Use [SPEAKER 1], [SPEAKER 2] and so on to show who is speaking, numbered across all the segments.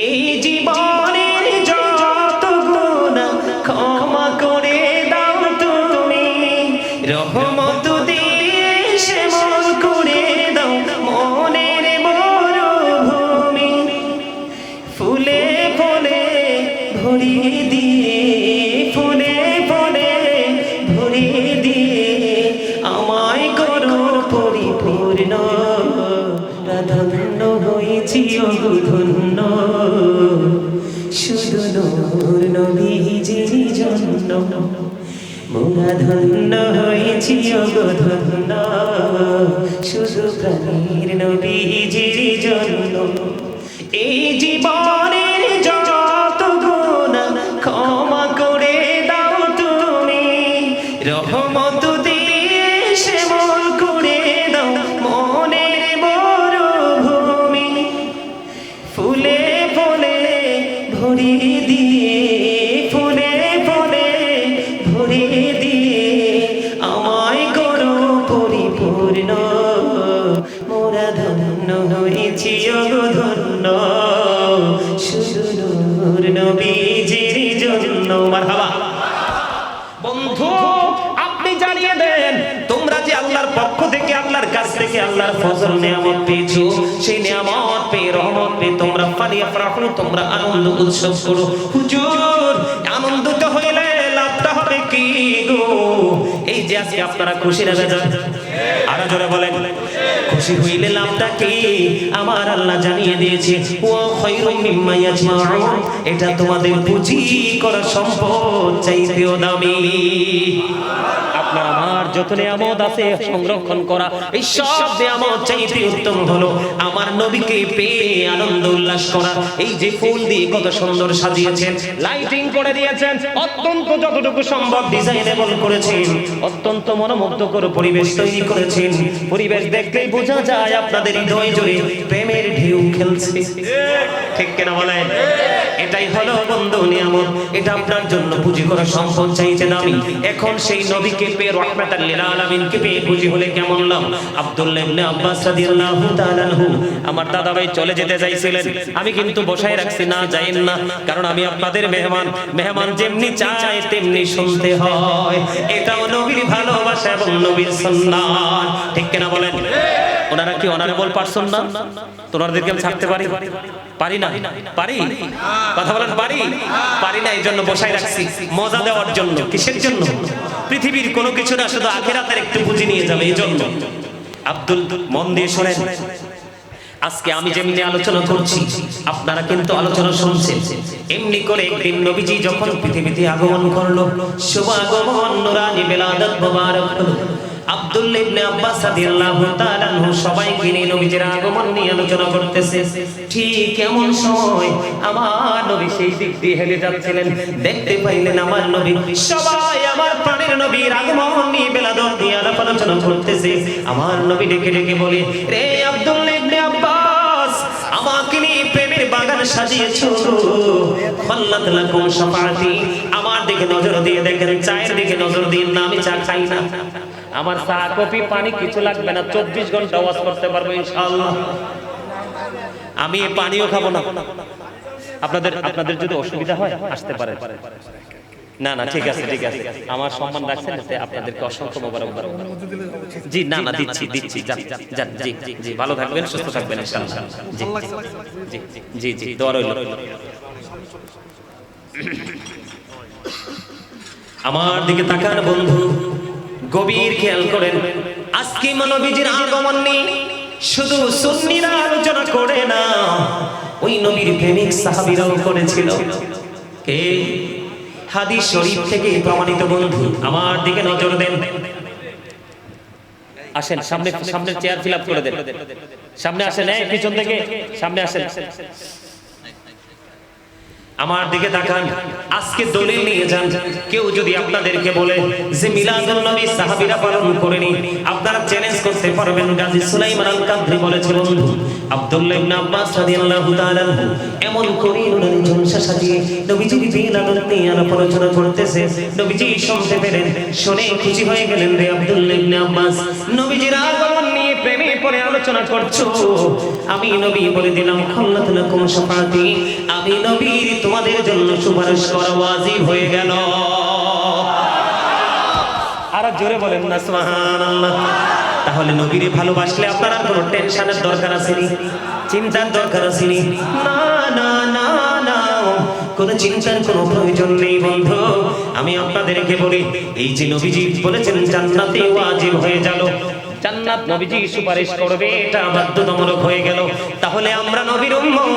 [SPEAKER 1] এই জীবনের যত গুনাহ ক্ষমা করে দাও তুমি, রহমত দিয়ে শ্যামল করে দাও মনের মরুভূমি, ফুলে ফুলে ভরিয়ে দিয়ে, ফুলে ফুলে ভরিয়ে দিয়ে আমায় করো পরিপূর্ণ, ধন্য হয়েছি ধন্য শুধু নূর নবীজির জন্য, মোরা ধন্য হয়েছি ধন্য শুধু প্রাণের নবীজির জন্য। এই জীবনের যত গুনাহ ক্ষমা করে দাও তুমি, রহমত দিয়ে শ্যামল করে দাও মনের মরুভূমি, ফুলে ফুলে ভরিয়ে দিয়ে, ফুলে ফুলে ভরিয়ে দিয়ে আমায় করো পরিপূর্ণ, মোরা ধন্য হয়েছি ধন্য শুধু নূর নবীজির জন্য। মারহাবা। বন্ধু আপনি জানিয়ে দেন, তোমরা যে আল্লাহর পক্ষ থেকে, আল্লাহর কাছ থেকে আল্লাহর ফজল নিয়ামত পেয়েছো, সেই নিয়ামত পেয়ে, রহমত পেয়ে তোমরা ফালিয়াফরাহু, তোমরা আনন্দ উৎসব করো। হুজুর আনন্দিত হইলে লাভটা হবে কি গো? এই যে আজকে আপনারা খুশি না বেজার? আরো জোরে বলেন, খুশি হইলে লাভটা কি? আমার আল্লাহ জানিয়ে দিয়েছে, ওয়া খায়রুম মিম্মা ইয়াজমাউন, এটা তোমাদের পুঁজি করা সম্পদ চাইতেও দামি। আপনার আমার যত নিয়ামত আছে সংরক্ষণ করা, এই সব নিয়ামত চাইতে উত্তম হলো আমার নবীকে পেয়ে আনন্দ উল্লাস করা। এই যে ফুল দিয়ে কত সুন্দর সাজিয়েছেন, লাইটিং করে দিয়েছেন, অত্যন্ত যতটুকু সম্ভব ডিজাইনেবল করেছেন, অত্যন্ত মনোমুগ্ধকর পরিবেশ তৈরি করেছেন। পরিবেশ দেখলেই বোঝা যায় আপনাদের হৃদয় জুড়ে প্রেমের ঢেউ খেলছে, ঠিক কিনা বলেন? এটাই হলো বন্ধু নিয়ামত, এটা আপনার জন্য পুঁজি করা সম্পদ চাইতে দামি। এখন সেই নবীকে পেয়ে, রাহমাতাল লিল আলামিনকে পেয়ে খুশি হলে কেমন লাভ? আব্দুল্লাহ ইবনে আব্বাস রাদিয়াল্লাহু তাআলা আনহু, আমার দাদা ভাই চলে যেতে চাইছিলেন, আমি কিন্তু বসায় রাখছি, না যাইেন না, কারণ আমি আপনাদের মেহমান, মেহমান যেমনি চায় তেমনি শুনতে হয়। এটাও নবীর ভালোবাসা এবং নবীর সুন্নাত, ঠিক কিনা বলেন? ওনারা কি অনারেবল পারসন না? তোমাদেরকে আমি ছাড়তে পারি? পারি না? পারি? কথা বলেন পারি? পারি না, এই জন্য বসাই রাখছি, মজা দেওয়ার জন্য। কিসের জন্য? পৃথিবীর কোনো কিছু না, শুধু আখিরাতের একটু পুঁজি নিয়ে যাবে, এই জন্য। আব্দুল, মন দিয়ে শোনেন, আজকে আমি যেমনি আলোচনা করছি আপনারা কিন্তু আলোচনা শুনছেন। এমনি করে একদিন নবীজি যখন পৃথিবীতে আগমন করলো, শুভ আগমন, নুরানি বেলাদত মোবারক হলো। আব্দুল্লাহ ইবনে আব্বাস রাদিয়াল্লাহু তাআলা আনহু সবাইকে নিয়ে নবীজির আগমন নিয়ে আলোচনা করতেছে। ঠিক এমন সময় আমার নবী সেই দিক দিয়ে হেলে যাচ্ছিলেন, দেখতে পাইলেন আমার নবী, সবাই আমার প্রাণের নবীর আগমন নিয়ে বেলাদত নিয়ে আলোচনা করতেছে। আমার নবী ডেকে ডেকে বলে, রে আব্দুল্লাহ ইবনে আব্বাস, আমাকে নিয়ে প্রেমের বাগান সাজিয়েছো, খাল্লাত লাকুম শাফাআতি, আমার দিকে নজর দিয়ে দেখেন, চায়ের দিকে নজর দিন না, আমি চা খাই না, আমার চা কফি পানি কিছু লাগবে না, 24 ঘন্টা ওয়াজ করতে পারবো ইনশাআল্লাহ। আমি পানিও খাবো না। আপনাদের যদি অসুবিধা হয় আসতে পারেন। না না, ঠিক আছে ঠিক আছে, আমার সম্মান রাখছেন, আপনাদেরকে অসংখ্য মোবারকবাদ। জি না না, দিচ্ছি দিচ্ছি, যান জি জি, ভালো থাকবেন, সুস্থ থাকবেন ইনশাআল্লাহ। জি জি জি জি, দোয়া রইল। আমার দিকে তাকান বন্ধু, গভীর খেয়াল করেন। আজকে নবীজির আগমন নিয়ে শুধু সুন্নিরা আলোচনা করে না, ওই নবীর প্রেমিক সাহাবীরাও করেছিল। কে? হাদিস শরীফ থেকে প্রমাণিত বন্ধু, আমার দিকে নজর দেন। আসেন সামনে, সামনে চেয়ার ফিল আপ করে দেন, সামনে আসেন, এই পিছন থেকে সামনে আসেন। আমার দিকে তাকান, আজকে দলিল নিয়ে যান। কেউ যদি আপনাদেরকে বলে যে মিলাদুন নবী সাহাবীরা পালন করেনি, আপনারা চ্যালেঞ্জ করতে পারবেন। গাজী সুলাইমান আল কাদরি বলেছে, বন্ধু আব্দুল্লাহ ইবনে আব্বাস রাদিয়াল্লাহু তাআলা এমন করে উনার জলসা সাজিয়ে নবীজির মিলাদুন নিয়ে আলোচনা করতেছে। নবীজি শুনতে পেলেন, শুনে খুশি হয়ে গেলেন। রে আব্দুল্লাহ ইবনে আব্বাস, নবীজির আগমন নিয়ে প্রেমে পরে আলোচনা করছো, আমি নবী বলে দিলাম খাল্লাত লাকুম শাফাতি, আমি নবী তোমাদের জন্য সুপারিশ করা ওয়াজিব হয়ে গেল। আর জোরে বলেন না সুবহানাল্লাহ। তাহলে নবীরে ভালোবাসলে আপনার আর কোনো টেনশনের দরকার আছে নি, চিন্তার দরকার আছে নি? না না না না, কোনো চিন্তার কোনো প্রয়োজন নেই বন্ধু। আমি আপনাদেরকে বলি, এই যে নবীজি বলেছেন জান্নাতে ওয়াজিব হয়ে গেল, জান্নাত নবীজি সুপারিশ করবে, এটা বাধ্যতামূলক হয়ে গেল। তাহলে আমরা নবীর উম্মত,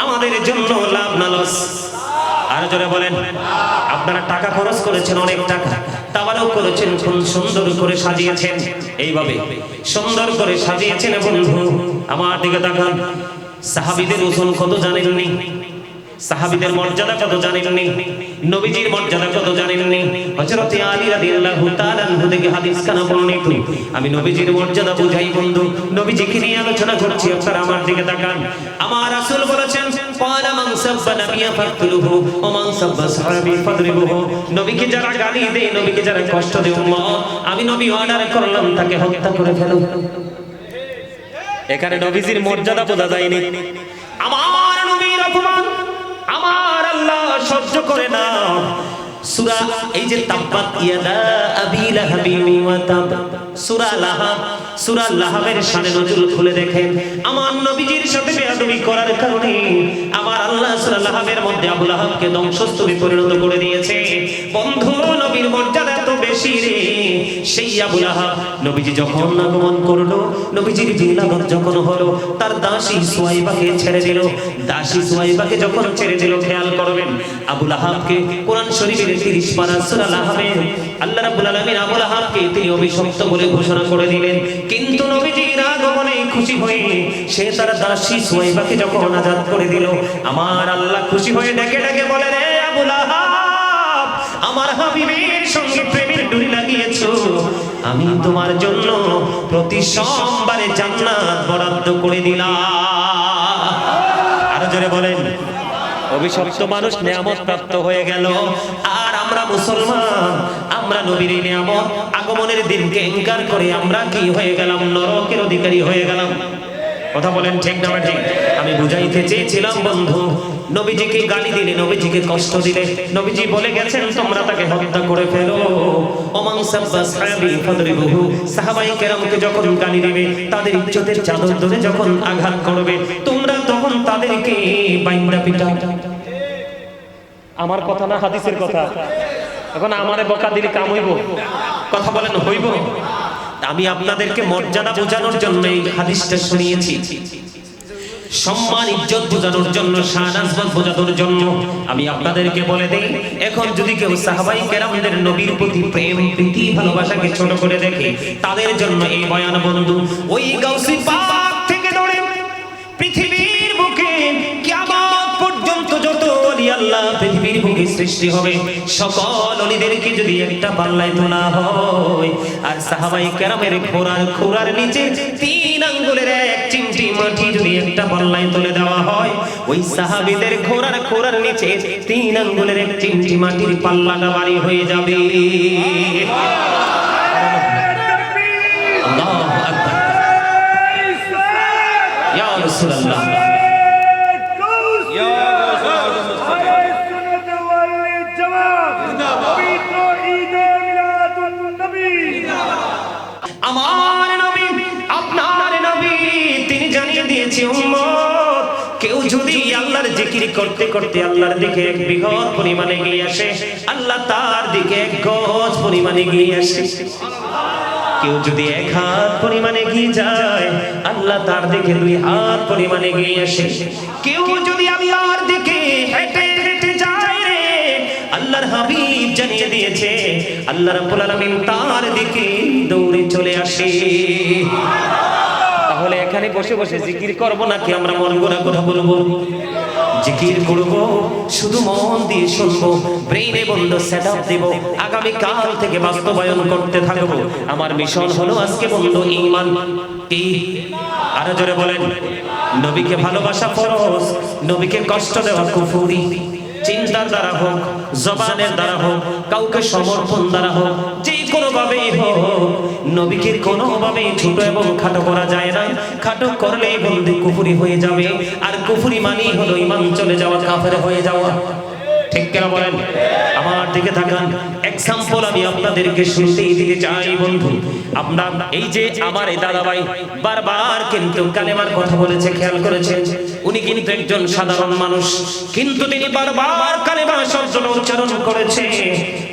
[SPEAKER 1] আমাদের জন্য লাভ না লস? আর জোরে বলেন। আপনারা টাকা খরচ করেছেন, অনেক টাকা, তাবারও করেছেন, খুব সুন্দর করে সাজিয়েছেন, এইভাবে সুন্দর করে সাজিয়েছেন। বন্ধু আমার দিকে তাকান, সাহাবীদের ওজন কত জানেননি? সাহাবীদের মর্যাদা কত জানেননি? নবীজির মর্যাদা কত জানেননি? হযরত আলী রাদিয়াল্লাহু তাআলা আনহু থেকে হাদিস কানা বর্ণিত। আমি নবীজির মর্যাদা বুঝাই বন্ধু, নবীজিকে নিয়ে আলোচনা করছি, আপনারা আমার দিকে তাকান। আমার রাসূল বলেছেন, ক্বালা মান সাব্বা নাবিয়্যা ফাকতুলুহু ওয়া মান সাব্বা সাহাবী ফাদরিবুহু। নবীকে যারা গালি দেয়, নবীকে যারা কষ্ট দেয় উম্মত, আমি নবী অর্ডার করলাম তাকে হত্যা করে ফেলো। এখানে নবীজির মর্যাদা বোঝা যায়নি। আমার নবীর অপমান আমার আল্লাহ সহ্য করে না। সূরা এই যে তাব্বাত ইয়াদা আবি লাহাবি ওয়া তাব, সূরা লাহাব, সূরা লাহাবের শানে নজুল খুলে দেখেন। আমার নবীজির সাথে বেয়াদবি করার কারণে আমার আল্লাহ সূরা লাহাবের মধ্যে আবু লাহাবকে ধ্বংসস্তূপে পরিণত করে দিয়েছে। বন্ধু নবীর মর্যাদা এত বেশি রে, সেই আবু লাহাব নবীজি যখন আগমন করলো, নবীজির জিলাদত যখন হলো, তার দাসী সুয়াইবাকে ছেড়ে দিল। দাসী সুয়াইবাকে যখন ছেড়ে দিল, খেয়াল করবেন আবু লাহাবকে কোরআন শরীফের 30 পারা সূরা লাহাবে আল্লাহ রাব্বুল আলামিন আবু লাহাবকে তিনি অভিশপ্ত বলে ঘোষণা করে দিলেন। কিন্তু নবীজির আগমনে খুশি হয়ে সে তার দাসী সুয়াইবাকে যখন আজাদ করে দিল, আমার আল্লাহ খুশি হয়ে ডেকে ডেকে বলে, রে আবু লাহাব, আমার হাবিবের সঙ্গে প্রেমের ডুরি লাগিয়েছো, আমি তোমার জন্য প্রতি সোমবারে জান্নাত বরাদ্দ করে দিলাম। আরো জোরে বলেন। অভিশপ্ত মানুষ নিয়ামত প্রাপ্ত হয়ে গেল, আর আমরা মুসলমান, আমরা নবীর নিয়ামত আগমনের দিনকে ইনকার করে আমরা কি হয়ে গেলাম? নরকের অধিকারী হয়ে গেলাম। কথা বলেন ঠিক না ঠিক? আমি বুঝাইতে চেয়েছিলাম বন্ধু, নবীজিকে গালি দিলে, নবীজিকে কষ্ট দিলে, নবীজি বলে গেছেন তোমরা তাকে হত্যা করে ফেলো। ওমান সাব্বা সাহাবী ফাদরিবুহু, সাহাবায়ে কেরামকে যখন গালি দিবে, তাদের ইজ্জতের চাদর ধরে যখন আঘাত করবে, তোমরা তখন তাদেরকে বাইন্দা পিটাও। আমার কথা না, হাদিসের কথা। এখন আমারে বকা দিলে কাম হইব? কথা বলেন হইব? আমি আপনাদেরকে মর্যাদা বোঝানোর জন্য এই হাদিসটা শুনিয়েছি, সম্মান ইজ্জত বোঝানোর জন্য, শান আজমত বোঝানোর জন্য। আমি আপনাদেরকে বলে দেই, এখন যদি কেউ সাহাবায়ে কেরামদের নবীর প্রতি প্রেম, প্রীতি, ভালোবাসাকে ছোট করে দেখে, তাদের জন্য এই বয়ান বন্ধু। ওই গাউসি পাক থেকে ধরে পৃথিবীর বুকে কিয়ামত পর্যন্ত যত ওলি আল্লাহ পৃথিবীর বুকে সৃষ্টি হবে, সকল ওলিদেরকে যদি একটা পাল্লায় তোলা হয়, আর সাহাবায়ে কেরামের খোরার নিচে 3 আঙ্গুলের 1 চিমটি মাটি যদি একটা পাল্লায় তুলে দেওয়া হয়, ওই সাহাবীদের খোরার নিচে 3 আঙ্গুলের 1 চিমটি মাটির পাল্লাটা ভারী হয়ে যাবে। আল্লাহু আকবার। ইয়া রাসূলুল্লাহ, আমার নবী, আপনার নবী, তিনি জানিয়ে দিয়েছে উম্মত, কেউ যদি আল্লাহর জিকির করতে করতে আল্লাহর দিকে 1 বিঘত পরিমাণে এগিয়ে আসে, আল্লাহ তার দিকে 1 গজ পরিমাণে এগিয়ে আসে। কেউ যদি 1 হাত পরিমাণে এগিয়ে যায়, আল্লাহ তার দিকে 2 হাত পরিমাণে এগিয়ে আসে। কেউ যদি আল্লাহর দিকে হেঁটে হেঁটে যায় রে, আল্লাহর হাবিব জানিয়ে দিয়েছে আল্লাহ রাব্বুল আলামিন তার দিকে দৌড়ে চলে আসে। তাহলে এখানে বসে বসে জিকির করব নাকি আমরা মন গড়া কথা বলবো? জিকির করব, শুধু মন দিয়ে শুনবো, ব্রেইনে বন্ধ সেটআপ দেব, আগামী কাল থেকে বাস্তবায়ন করতে থাকবো। আমার মিশন হলো আজকে বন্ধু ঈমান কি? আরো জোরে বলেন। নবীকে ভালোবাসা ফরজ, নবীকে কষ্ট দেওয়া কুফরি। চিন্তার দ্বারা হোক, জবানের দ্বারা হোক, কাউকে সমর্পণ দ্বারা হোক, যে কোনো ভাবেই হোক, নবীকে কোনো ভাবেই ছোট এবং খাটো করা যায় না। খাটো করলে বন্ধু কুফরি হয়ে যাবে, আর কুফরি মানেই হলো ঈমান চলে যাওয়া, কাফের হয়ে যাওয়া। ঠিক কেন বলেন? আমার দিকে তাকান, এক্সাম্পল আমি আপনাদেরকে শুনতেই দিতে চাই বন্ধু। আপনার এই যে আমার এই দাদাভাই বারবার কিন্তু কালেমার কথা বলেছে, খেয়াল করেছেন? উনি কিন্তু একজন সাধারণ মানুষ, কিন্তু তিনি বারবার কালেমা শব্দ উচ্চারণ করেছে।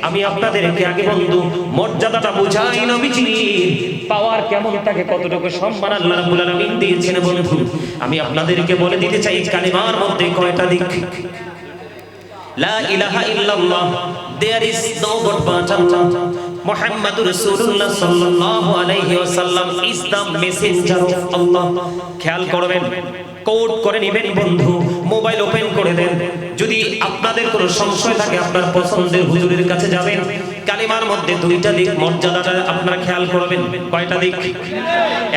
[SPEAKER 1] আমি আপনাদেরকে আগে বন্ধু মর্যাদাটা বুঝাই, নবীজির পাওয়ার কেমন থাকে, কতটুকু সম্মান আল্লাহ রাব্বুল আলামিন দিয়েছেন বন্ধু। আমি আপনাদেরকে বলে দিতে চাই কালেমার মধ্যে কয়টা দিক। লা ইলাহা ইল্লাল্লাহ, there is no God but Allah. Muhammadur Rasulullah sallallahu alayhi wa sallam is the messenger of Allah. খেয়াল করবেন, কোড করে নেবেন বন্ধু, মোবাইল ওপেন করে দেন। যদি আপনাদের কোনো সংশয় থাকে আপনার পছন্দের হুজুরের কাছে যাবেন। কালিমার মধ্যে দুইটা দিক মর্যাদাটা আপনারা খেয়াল করবেন। কয়টা দিক?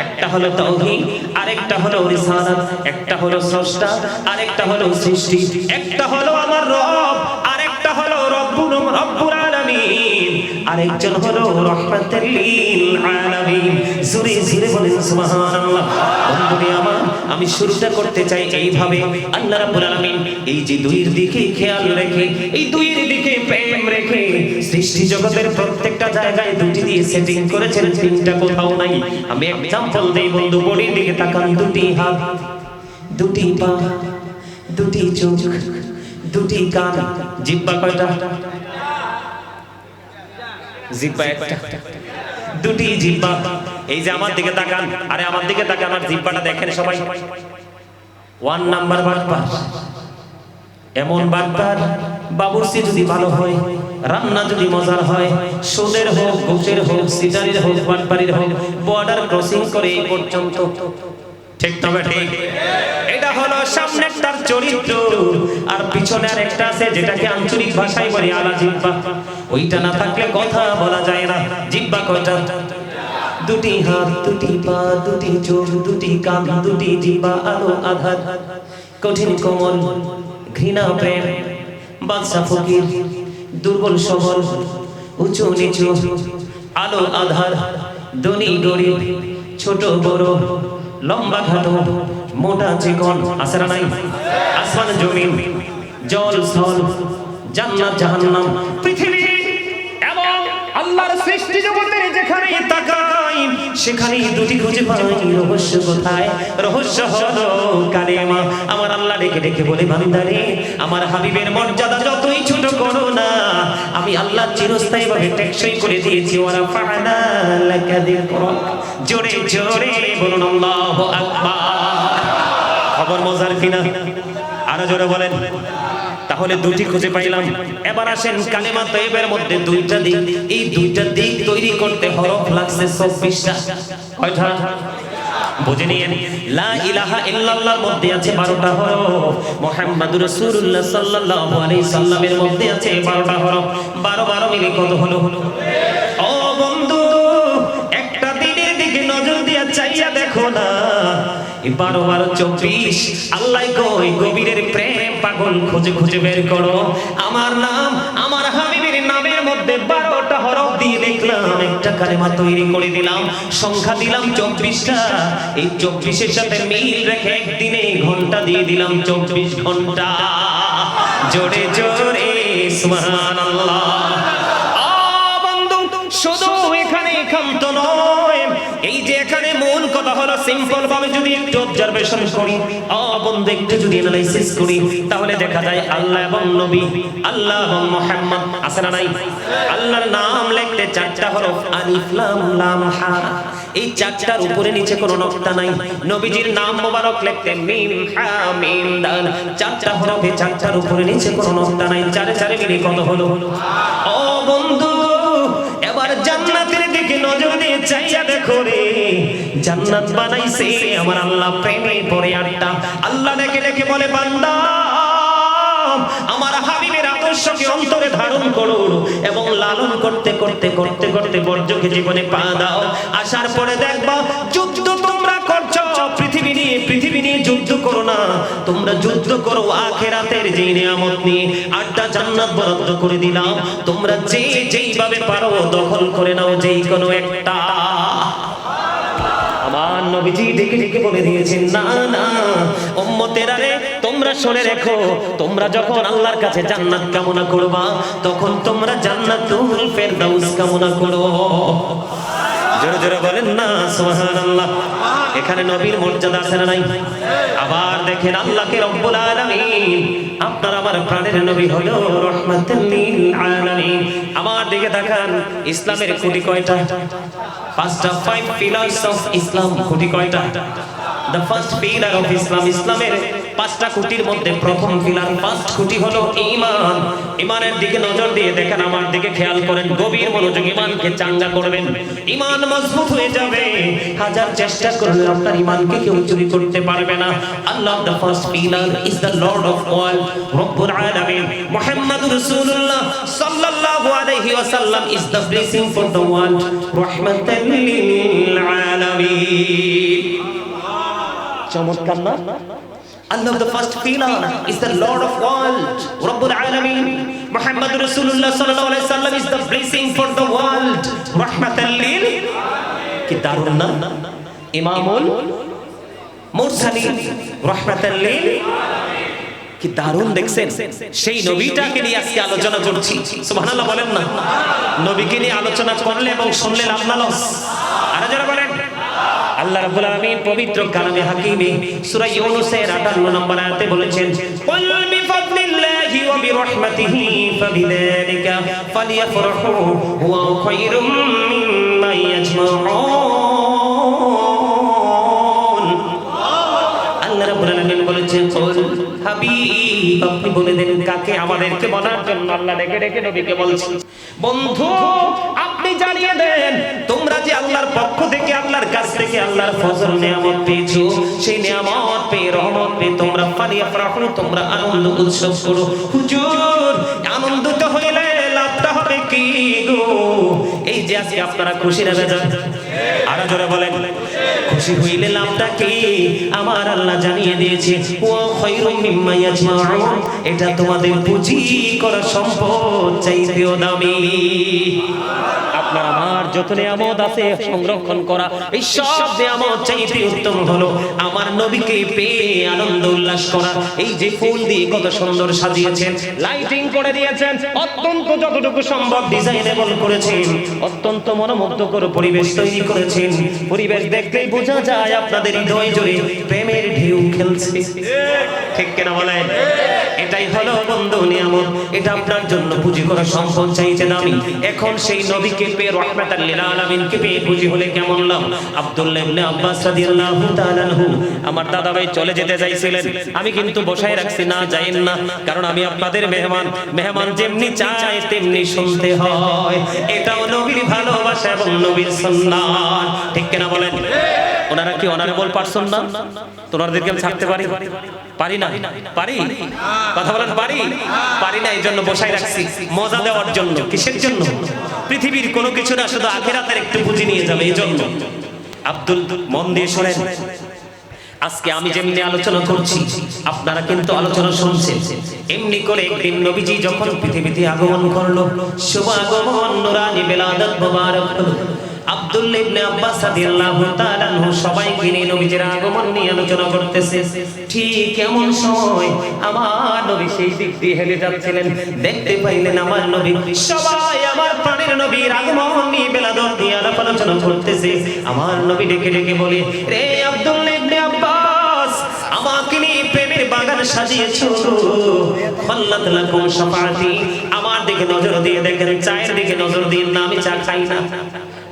[SPEAKER 1] একটা হলো তাওহীদ, আরেকটা হলো রিসালাত। একটা হলো স্রষ্টা, আরেকটা হলো সৃষ্টি। একটা হলো আমার রব, আরেকটা হলো রব্বুল আলামিন, আরেকজন হলো রাহমাতুল লিল আলামিন। জোরে জোরে বলেন সুবহানাল্লাহ। বন্ধুরে আমার, আমি শুরুটা করতে চাই এইভাবে। আল্লাহ রাব্বুল আলামিন এই যে দুইয়ের দিকে খেয়াল রেখে, এই দুইয়ের দিকে প্রেম রেখে সৃষ্টি জগতের প্রত্যেকটা জায়গায় দুটি দিয়ে সেটিং করেছেন, তিনটা কোথাও নাই। আমি এক্সাম্পল দেই বন্ধু, বডির দিকে তাকান। দুটি হাত, দুটি পা, দুটি চোখ, দুটি কান, জিহ্বা কয়টা? জিহ্বা একটা। দুটি জিহ্বা। এই যে আমার দিকে তাকান, আরে আমার দিকে তাকান, আমার জিহ্বাটা দেখেন সবাই। 1 নাম্বার বাটপার। এমন বাটপার, বাবুর্চি যদি ভালো হয়, রান্না যদি মজার হয়, সুদের হোক, ঘুষের হোক, সিটারির হোক, বাটপারির হোক, বর্ডার ক্রসিং করে এই পর্যন্ত। ঠিক তবে ঠিক? এটা হলো সামনের তার চরিত্র, আর পিছনে আর একটা আছে যেটাকে আঞ্চলিক ভাষায় বলে আলা জিহ্বা। ওইটা না থাকলে কথা বলা যায় না। জিহ্বা কয়টা? দুটি হাত, দুটি পা, দুটি চোখ, দুটি কান, দুটি জিহ্বা, আলো আধার, কঠিন কোমল, ঘৃণা প্রেম, বাদশা ফকির, দুর্বল সবল, উঁচু নিচু, আলো আধার, ধনী গরিব, ছোট বড়, লম্বা খাটো, মোটা চিকন, আছে না নাই? আসমান জমিন, জল স্থল, জান্নাত জাহান্নাম, পৃথিবী এবং আল্লাহর সৃষ্টি জগতে যেখানে তাকাই সেখানেই দুটি খুঁজে পাই রহস্য কোথায়? রহস্য হলো কালেমা। আমার আল্লাহ ডেকে ডেকে বলে, বান্দারে আমার হাবিবের মর্যাদা যতই ছোট করো না, আমি আল্লাহ চিরস্থায়ী ভাবে টেকসই করে দিয়েছি। ওয়া রাফা'না লাকা যিকরাক। জোরে জোরে বলুন আল্লাহু আকবার। খবর মজার কিনা? আরো জোরে বলেন। তাহলে দুটি খুঁজে পাইলাম। এবার আসেন কালেমা তয়্যিবের মধ্যে দুইটা দিক। এই দুইটা দিক তৈরি করতে হরফ লাগছে 24টা। কয়টা? বুঝে নিয়েন। লা ইলাহা ইল্লাল্লাহর মধ্যে আছে 12টা হরফ। মুহাম্মাদুর রাসূলুল্লাহ সাল্লাল্লাহু আলাইহি সাল্লামের মধ্যে আছে 12টা হরফ। 12 মিলে কত হলো? ও বন্ধু, একটা দিনের দিকে নজর দিয়ে চাইয়া দেখো না, 12 24। আল্লাহ কই গভীরের প্রেম পাগল খুঁজে খুঁজে বের করো। আমার নাম, আমার হাবিবের নামের মধ্যে 12টা হরফ দিয়ে দেখলাম একটা কালেমা তৈরি করে দিলাম। সংখ্যা দিলাম 24টা। এই 24-এর সাথে মিল রেখে একদিনে ঘন্টা দিয়ে দিলাম 24 ঘন্টা। জোরে জোরে সুবহানাল্লাহ। শুধু এখানে ক্ষান্ত নয়, এই যে এখানে মূল কথা হলো সিম্পল ভাবে যদি একটু অবজারভেশন করি, বন্ধু একটু যদি অ্যানালাইসিস করি, তাহলে দেখা যায় আল্লাহ এবং নবী, আল্লাহ এবং মুহাম্মদ, আছে না নাই? আল্লাহর নাম লিখতে 4টা হরফ, আলিফ লাম লাম হা। এই 4টার উপরে নিচে কোনো নকতা নাই। নবীজির নাম মোবারক লিখতে মিম হা মিম দাল, 4টা হরফে 4টার উপরে নিচে কোনো নকতা নাই। 4 মিলে কত হলো? ও বন্ধু, এবার জান্নাতের দিকে নজর দিয়ে চাইয়া দেখো রে, জান্নাত বানাইছে আমার আল্লাহ প্রেমে পড়ে 8টা। আল্লাহ ডেকে ডেকে বলে, বান্দা আমার হাবিবের আদর্শকে অন্তরে ধারণ করো এবং লালন করতে করতে করতে করতে বর্জ্যকে জীবনে পা দাও। আসার পরে দেখবা যুদ্ধ তোমরা করছো পৃথিবী নিয়ে, পৃথিবী নিয়ে যুদ্ধ করো না, তোমরা যুদ্ধ যুদ্ধ করো আখিরাতের যে নিয়ামত নিয়ে। 8টা জান্নাত বরাদ্দ করে দিলাম, তোমরা যেইভাবে পারো দখল করে নাও যেই কোনো একটা। আমার নবীজি ডেকে ডেকে বলে দিয়েছেন, না না উম্মতেরা রে, তোমরা শুনে রেখো, তোমরা যখন আল্লাহর কাছে জান্নাত কামনা করবা তখন তোমরা জান্নাতুল ফেরদাউস কামনা করো। জোরে জোরে বলেন না সুবহানাল্লাহ। এখানে নবীর মর্যাদা আছে না নাই? আবার দেখেন আল্লাহকে রব্বুল আলামিন, আপনার আমার প্রাণের নবী হলো রাহমাতুল লিল আলামিন। আমার দিকে তাকান, ইসলামের খুঁটি কয়টা? 5টা 5 pillars of Islam। খুঁটি কয়টা? The first pillar of Islam, ইসলামের 5টা খুঁটির মধ্যে প্রথম পিলার, ফার্স্ট খুঁটি হলো ঈমান। ঈমানের দিকে নজর দিয়ে দেখেন, আমার দিকে খেয়াল করেন, গভীর মনোযোগ। ঈমানকে চাঙ্গা করবেন, ঈমান মজবুত হয়ে যাবে। হাজার চেষ্টা করলে আপনার ঈমানকে কেউ চুরি করতে পারবে না। আল্লাহ the first pillar is the Lord of all, রব্বুল আলামিন। মুহাম্মাদুর রাসূলুল্লাহ সাল্লাল্লাহু আলাইহি ওয়াসাল্লাম is the blessing for the world, রাহমাতাল লিল আলামিন। চমৎকার না? Allah the first pillar is the Lord of world, Rabbul Alamin. Muhammad Rasulullah sallallahu alaihi wasallam is the blessing for the world, rahmatan lil কি দারুন না? ইমামুল মুরসালিন, rahmatan lil কি দারুন দেখছেন? সেই নবীটাকে নিয়ে আজকে আলোচনা করছি, সুবহানাল্লাহ বলেন না? নবীকে নিয়ে আলোচনা করলে এবং শুনলে লাভ না লস? আর যারা বলেন আল্লাহ রাব্বুল আলামিন পবিত্র কালামে হাকিমে সূরা ইউনূসের 58 নম্বর আয়াতে বলেছেন, কুল বিফাদলিল্লাহি ওয়া বিরহমাতিহি ফাবিযালিকা ফালইফরাহু হুয়া খায়রুম মিম্মা ইয়াজমাউন। আল্লাহ রাব্বুল আলামিন বলেছেন, কুল হাবিব, আপনি বলে দেন কাকে? আমাদেরকে বলার জন্য আল্লাহ ডেকে ডেকে নবীকে বলছেন, বন্ধু আপনি জানিয়ে দেন, তোমরা যে আল্লাহর পক্ষ থেকে, আল্লাহর কাছ থেকে আল্লাহর ফজল নিয়ামত পেয়েছো, সেই নিয়ামত পেয়ে, রহমত পেয়ে তোমরা ফালিয়াফরাহু, তোমরা আনন্দ উৎসব করো। হুজুর আনন্দিত হইলে লাভটা হবে কি গো? এই যে আজকে আপনারা খুশি না বেজার? আরো জোরে বলেন, খুশি হইলে লাভটা কি? আমার আল্লাহ জানিয়ে দিয়েছে, ওয়া খায়রুম মিম্মা ইয়াজমাউন, এটা তোমাদের পুঁজি করা সম্পদ চাইতেও দামি। আপনার আমার যত নিয়ামত আছে সংরক্ষণ করা, এই সব নিয়ামত চাইতে উত্তম হলো আমার নবীকে পেয়ে আনন্দ উল্লাস করা। এই যে ফুল দিয়ে কত সুন্দর সাজিয়েছেন, লাইটিং করে দিয়েছেন, অত্যন্ত যতটুকু সম্ভব ডিজাইনেবল করেছেন, অত্যন্ত মনোমুগ্ধকর পরিবেশ তৈরি করেছেন। পরিবেশ দেখলেই বোঝা যায় আপনাদের হৃদয় জুড়ে প্রেমের ঢেউ খেলছে, ঠিক কিনা বলেন? এটাই হলো বন্ধু নিয়ামত, এটা আপনার জন্য পুঁজি করা সম্পদ চাইতে দামি। এখন সেই নবীকে পেয়ে, রাহমাতাল লিল আলামিনকে পেয়ে খুশি হলে কেমন লাভ? আব্দুল্লাহ ইবনে আব্বাস রাদিয়াল্লাহু তাআলা আনহু, আমার দাদা ভাই চলে যেতে চাইছিলেন, আমি কিন্তু বসায় রাখছি, না যাইন না, কারণ আমি আপনাদের মেহমান, মেহমান যেমনি চায় তেমনি শুনতে হয়। এটাও নবীর ভালোবাসা এবং নবীর সুন্নাত, ঠিক কিনা বলেন? ওনারা কি অনারেবল পারসন না? তোনাদেরকে আমি ছাড়তে পারি? পারি না? পারি? কথা বলেন, পারি? পারি না, এই জন্য বসাই রাখছি, মজা দেওয়ার জন্য। কিসের জন্য? পৃথিবীর কোনো কিছু না, শুধু আখিরাতের একটু পুঁজি নিয়ে যাবে, এই জন্য। আব্দুল, মন দিয়ে শোনেন, আজকে আমি যেমনি আলোচনা করছি আপনারা কিন্তু আলোচনা শুনছেন। এমনি করে একদিন নবীজি যখন পৃথিবীতে আগমন করলো, শুভ আগমন, নুরানি বেলাদত মোবারক হলো। আব্দুল্লাহ ইবনে আব্বাস রাদিয়াল্লাহু তাআলা আনহু সবাইকে নিয়ে নবীজির আগমন নিয়ে আলোচনা করতেছে। ঠিক এমন সময় আমার নবী সেই দিক দিয়ে হেলে যাচ্ছিলেন, দেখতে পাইলেন আমার নবী, সবাই আমার প্রাণের নবীর আগমন নিয়ে বেলাদত নিয়ে আলোচনা করতেছে। আমার নবী ডেকে ডেকে বলে, রে আব্দুল্লাহ ইবনে আব্বাস, আমাকে নিয়ে প্রেমের বাগান সাজিয়েছো, খাল্লাত লাকুম শাফাআতি। আমার দিকে নজর দিয়ে দেখেন, চায়ের দিকে নজর দিয়ে না, আমি চা খাই না,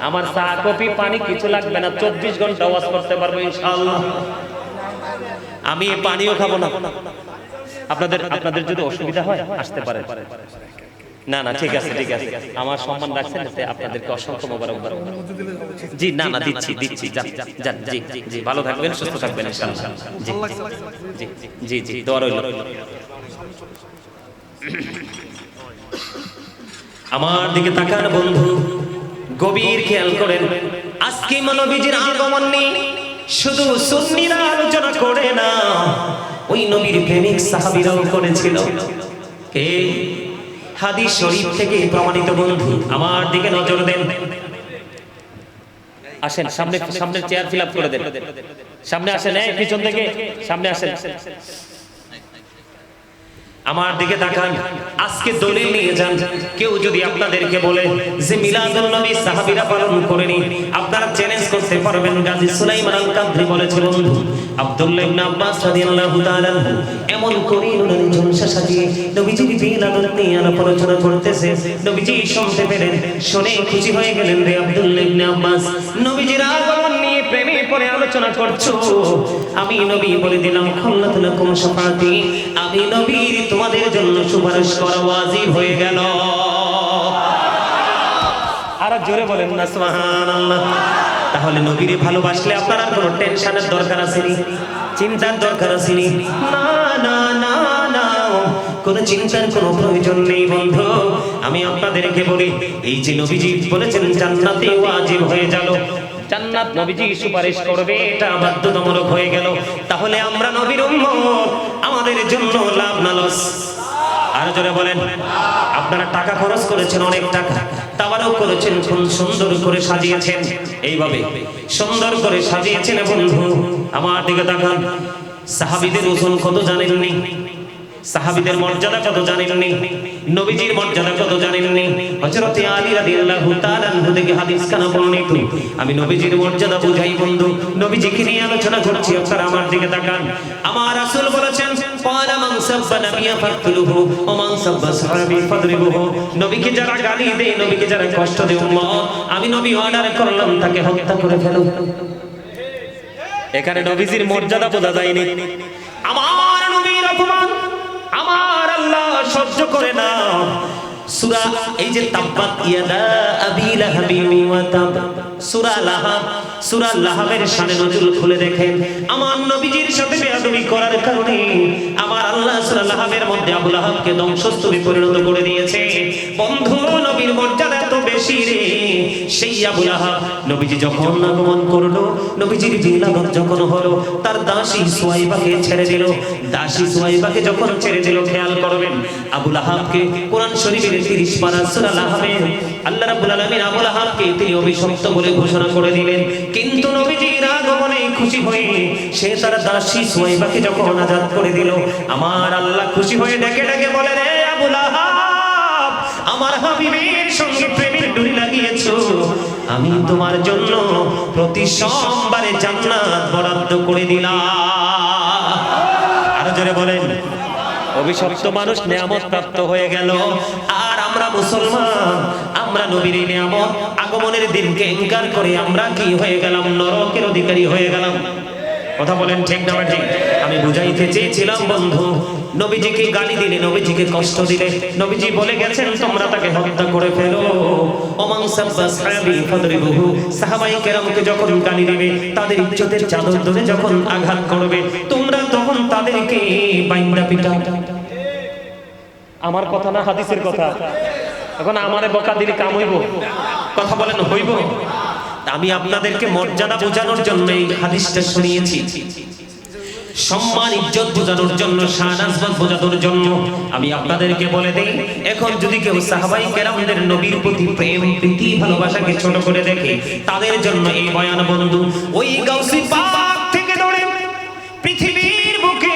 [SPEAKER 1] আমার চা কফি পানি কিছু লাগবে না, 24 ঘন্টা ওয়াজ করতে পারবো ইনশাআল্লাহ। আমি পানিও খাবো না। আপনাদের যদি অসুবিধা হয় আসতে পারে। না না, ঠিক আছে ঠিক আছে, আমার সম্মান রাখছেন, আপনাদেরকে অসংখ্য মোবারকবাদ। জি না না, দিচ্ছি দিচ্ছি, যান জি জি, ভালো থাকবেন, সুস্থ থাকবেন ইনশাআল্লাহ। জি জি জি জি, দোয়া রইল। আমার দিকে তাকান বন্ধু, গভীর খেয়াল করেন, আজকে নবীজির আগমন নিয়ে শুধু সুন্নিরা আলোচনা করে না, ওই নবীর প্রেমিক সাহাবীরাও করেছিল। কে? হাদিস শরীফ থেকে প্রমাণিত। বন্ধু আমার দিকে নজর দেন। আসেন সামনে, সামনে চেয়ার ফিল আপ করে দেন। সামনে আসেন, এই পিছন থেকে সামনে আসেন, আমার দিকে তাকান। আজকে দলিল নিয়ে যান। কেউ যদি আপনাদেরকে বলে যে মিলাদুন নবী সাহাবীরা পালন করেনি, আপনারা চ্যালেঞ্জ করতে পারবেন। গাজী সুলাইমান আল কাদরি বলেছে, বন্ধু আব্দুল্লাহ ইবনে আব্বাস রাদিয়াল্লাহু তাআলা এমন করে নুরানি ঝলসা সাজিয়ে নবীজির মিলাদুন নিয়ে আলোচনা করতেছে। নবীজি শুনতে পেলেন, শুনে খুশি হয়ে গেলেন। রে আব্দুল্লাহ ইবনে আব্বাস, নবীজির আগমন নিয়ে প্রেমে পড়ে আলোচনা করছো। আমি নবী বলে দিলাম, খাল্লাতু লাকুম শাফাআতি, আমি নবীর তোমাদের জন্য সুপারিশ করা ওয়াজিব হয়ে গেল। আর জোরে বলেন না সুবহানাল্লাহ। তাহলে নবীরে ভালোবাসলে আপনার আর কোনো টেনশনের দরকার আছে নি? চিন্তার দরকার আছে নি? না না না না, কোনো চিন্তার কোনো প্রয়োজন নেই। বন্ধু আমি আপনাদেরকে বলি, এই যে নবীজি বলেছেন জান্নাতে ওয়াজিব হয়ে গেল, জান্নাত নবীজি সুপারিশ করবে, এটা বাধ্যতামূলক হয়ে গেল। তাহলে আমরা নবীর উম্মত, আমাদের জন্য লাভ না লস? আর জোরে বলেন। আপনারা টাকা খরচ করেছেন, অনেক টাকা, তাবারক করেছেন, খুব সুন্দর করে সাজিয়েছেন, এইভাবে সুন্দর করে সাজিয়েছেন। বন্ধু আমার দিকে তাকান। সাহাবীদের ওজন কত জানেননি? সাহাবীদের মর্যাদা কত জানেননি? নবীজির মর্যাদা কত জানেননি? হযরত আলী রাদিয়াল্লাহু তাআলা আনহু থেকে হাদিস কানা বর্ণিত। আমি নবীজির মর্যাদা বুঝাই বন্ধু, নবীজিকে নিয়ে আলোচনা করছি। আপনারা আমার দিকে তাকান। আমার রাসূল বলেছেন, ক্বালা মান সাব্বা নাবিয়্যা ফাকতুলুহু ওয়া মান সাব্বা সাহাবী ফাদরিবুহু। নবীকে যারা গালি দেয়, নবীকে যারা কষ্ট দেয়, উম্মত আমি নবী অর্ডার করলাম তাকে হত্যা করে ফেলো। এখানে নবীজির মর্যাদা বোঝা যায়নি। আমার নবীর অপমান আমার আল্লাহ সহ্য করে না। সূরা এই যে তাব্বাত ইয়াদা আবি লাহাবিন ওয়া তাব, সূরা লাহাব, সূরা লাহাবের শানে নজুল খুলে দেখেন। আমার নবীজির সাথে বেয়াদবি করার কারণে আমার আল্লাহ সূরা লাহাবের মধ্যে আবু লাহাবকে ধ্বংসস্তূপে পরিণত করে দিয়েছে। বন্ধু নবীর মর্যাদা এত বেশি রে। সেই আবু লাহাব নবীজি যখন আগমন করলো, নবীজির জিলাদত যখন হলো, তার দাসী সুয়াইবাকে ছেড়ে দিল। দাসী সুয়াইবাকে যখন ছেড়ে দিল, খেয়াল করবেন আবু লাহাবকে কোরআন শরীফের 30 পারা সূরা লাহাবে আল্লাহ রাব্বুল আলামিন আবু লাহাবকে তিনি অভিশপ্ত বলে ঘোষণা করে দিলেন। কিন্তু নবীজির আগমনে খুশি হয়ে সে তার দাসী সুয়াইবাকে যখন আজাদ করে দিল, আমার আল্লাহ খুশি হয়ে ডেকে ডেকে বলে, রে আবু লাহাব, আমার হাবিবের সঙ্গে প্রেমের ডুরি লাগিয়েছো, আমি তোমার জন্য প্রতি সোমবারে জান্নাত বরাদ্দ করে দিলাম। আরো জোরে বলেন। অভিশপ্ত মানুষ নিয়ামত প্রাপ্ত হয়ে গেল, আর আমরা মুসলমান, আমরা নবীর নিয়ামত আগমনের দিনকে ইনকার করে আমরা কি হয়ে গেলাম? নরকের অধিকারী হয়ে গেলাম। কথা বলেন ঠিক না ঠিক? আমি বুঝাইতে চেয়েছিলাম বন্ধু, নবীজিকে গালি দিলে, নবীজিকে কষ্ট দিলে, নবীজি বলে গেছেন তোমরা তাকে হত্যা করে ফেলো। ওমান সাব্বা সাহাবী ফাদরিবুহু, সাহাবায়ে কেরামকে যখন গালি দিবে, তাদের ইজ্জতের চাদর ধরে যখন আঘাত করবে, তোমরা তখন তাদেরকে বাইন্দা পিটাও। আমার কথা না, হাদিসের কথা। এখন আমারে বকা দিলে কাম হইব? কথা বলেন হইব? আমি আপনাদেরকে মর্যাদা বোঝানোর জন্য এই হাদিসটা শুনিয়েছি, সম্মান ইজ্জত বোঝানোর জন্য, শান আজমত বোঝানোর জন্য। আমি আপনাদেরকে বলে দেই, এখন যদি কেউ সাহাবায়ে কেরামদের নবীর প্রতি প্রেম, প্রীতি, ভালোবাসাকে ছোট করে দেখে, তাদের জন্য এই বয়ান বন্ধু। ওই গাউসি পাক থেকে ধরে পৃথিবীর বুকে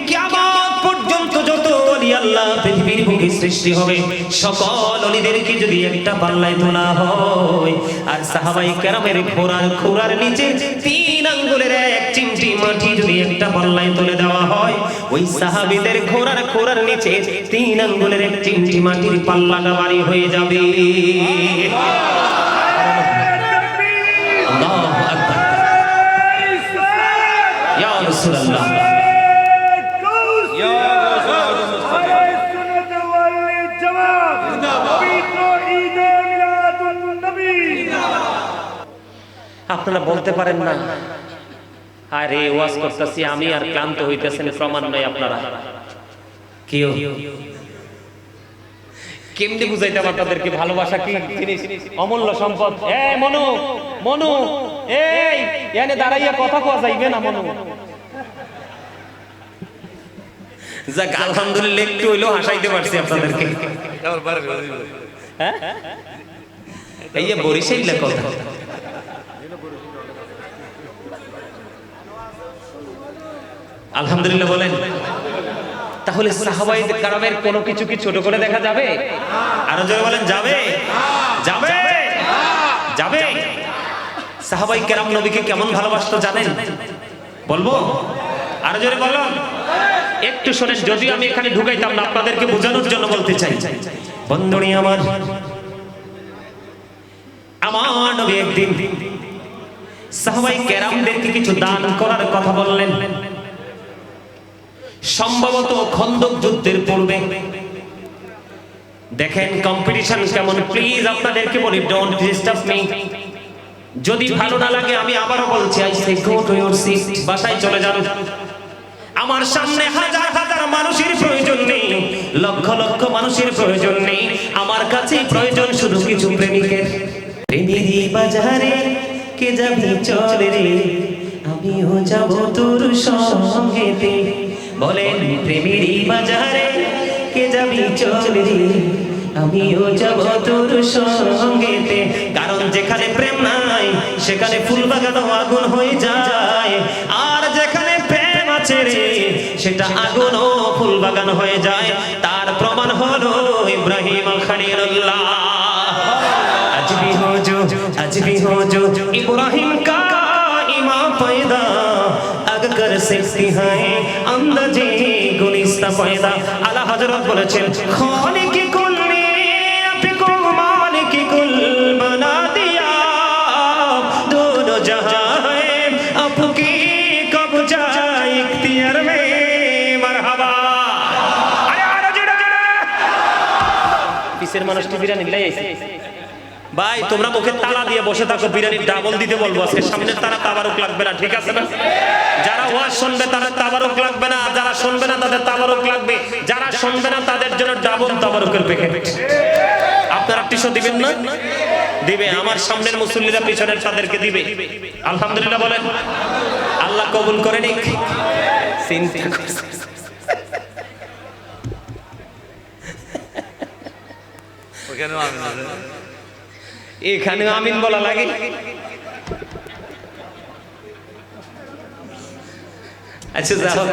[SPEAKER 1] কিয়ামত পর্যন্ত যত ওলি আল্লাহ পৃথিবীর বুকে সৃষ্টি হবে, সকল ওলিদেরকে যদি একটা পাল্লায় তোলা হয়, আর সাহাবায়ে কেরামের খোরার নিচে 3 আঙ্গুলের এক চিমটি মাটি যদি একটা পাল্লায় তুলে দেওয়া হয়, ওই সাহাবীদের খোরার নিচে 3 আঙ্গুলের এক চিমটি মাটির পাল্লাটা ভারী হয়ে যাবে। আল্লাহু আকবার। ইয়া রাসূলুল্লাহ, আপনারা বলতে পারেন না, আরে ওয়াজ করতেছি আমি আর ক্লান্ত হইতেছেন, প্রমাণ নাই আপনারা কেউ। কেমনে বুঝাইতে পারবেন তাদেরকে ভালোবাসা কি জিনিস, অমূল্য সম্পদ। এই মনু, মনু, এই এনে দাঁড়াইয়া কথা কওয়া যাইবে না মনু। যাক আলহামদুলিল্লাহ একটু হইলেও হাসাইতে পারছি আপনাদেরকে। হ্যাঁ এই যে বরিশাইলের কথা, আলহামদুলিল্লাহ বলেন। তাহলে সাহাবায়ে কেরামের কোনো কিছু কি ছোট করে দেখা যাবে? আরো জোরে বলেন, যাবে যাবে যাবে। সাহাবায়ে কেরাম নবীকে কেমন ভালোবাসতো জানেন? বলবো? আরো জোরে বলুন। একটু শোনেন, যদি আমি এখানে ঢুকাইতাম না, আপনাদেরকে বোঝানোর জন্য বলতে চাই। বন্ধুনি আমার, আমার নবী একদিন সাহাবায়ে কেরামদেরকে কিছু দান করার কথা বললেন। সম্ভবত খন্দক যুদ্ধের পূর্বে। দেখেন কম্পিটিশন কেমন, প্লিজ আপনাদেরকে বলি, ডোন্ট ডিস্টার্ব মি। যদি ভালো না লাগে আমি আবারও বলছি, I say go to your seat, বাসায় চলে যান। আমার সামনে হাজার হাজার মানুষের প্রয়োজন নেই, লক্ষ লক্ষ মানুষের প্রয়োজন নেই, আমার কাছে প্রয়োজন শুধু কিছু প্রেমিকের। প্রেমেরই বাজারে কে যাবি চলে রে, আমিও যাব তোর সঙ্গেতে। বলেন প্রেমেরই বাজারে কে যাবি চলে রে, আমিও যাব তোর সঙ্গেতে। কারণ যেখানে প্রেম নাই সেখানে ফুল বাগানও আগুন হয়ে যায়, আর যেখানে প্রেম আছে রে সেটা আগুনও ফুল বাগান হয়ে যায়। তার প্রমাণ হলো ইব্রাহিম খলিলুল্লাহ। आज भी हो जो इब्राहिम का इमाम पैदा, अगर सकती है अंदाजे गुलिस्ता पैदा। आला हजरत বলেছেন, खाने की कुल ने आपको माने की कुल बना दिया, दोनों जहां है आपकी कब्जा इख्तियार में, मरहबा। अरे আরো জোরে জোরে। পিছের মানুষটি বিরানি লাই আইছে। ভাই তোমরা মুখে তালা দিয়ে বসে থাকো, বিরিয়ানি ডাবল দিতে বলবো আজকে। সামনে তারা তাবারুক লাগবে না, ঠিক আছে না? যারা ওয়াজ শুনবে তাদের তাবারুক লাগবে না, যারা শুনবে না তাদের তাবারুক লাগবে, যারা শুনবে না তাদের জন্য ডাবল তাবারুকের প্যাকেট। আপনারা টিস্যু দিবেন না? দিবে। আমার সামনের মুসল্লিরা পিছনের তাদেরকে দিবে। আলহামদুলিল্লাহ বলেন, আল্লাহ কবুল করে নিক। চিন্তা করছে ওখানে এখানে আমিন বলা লাগে। আচ্ছা যাও,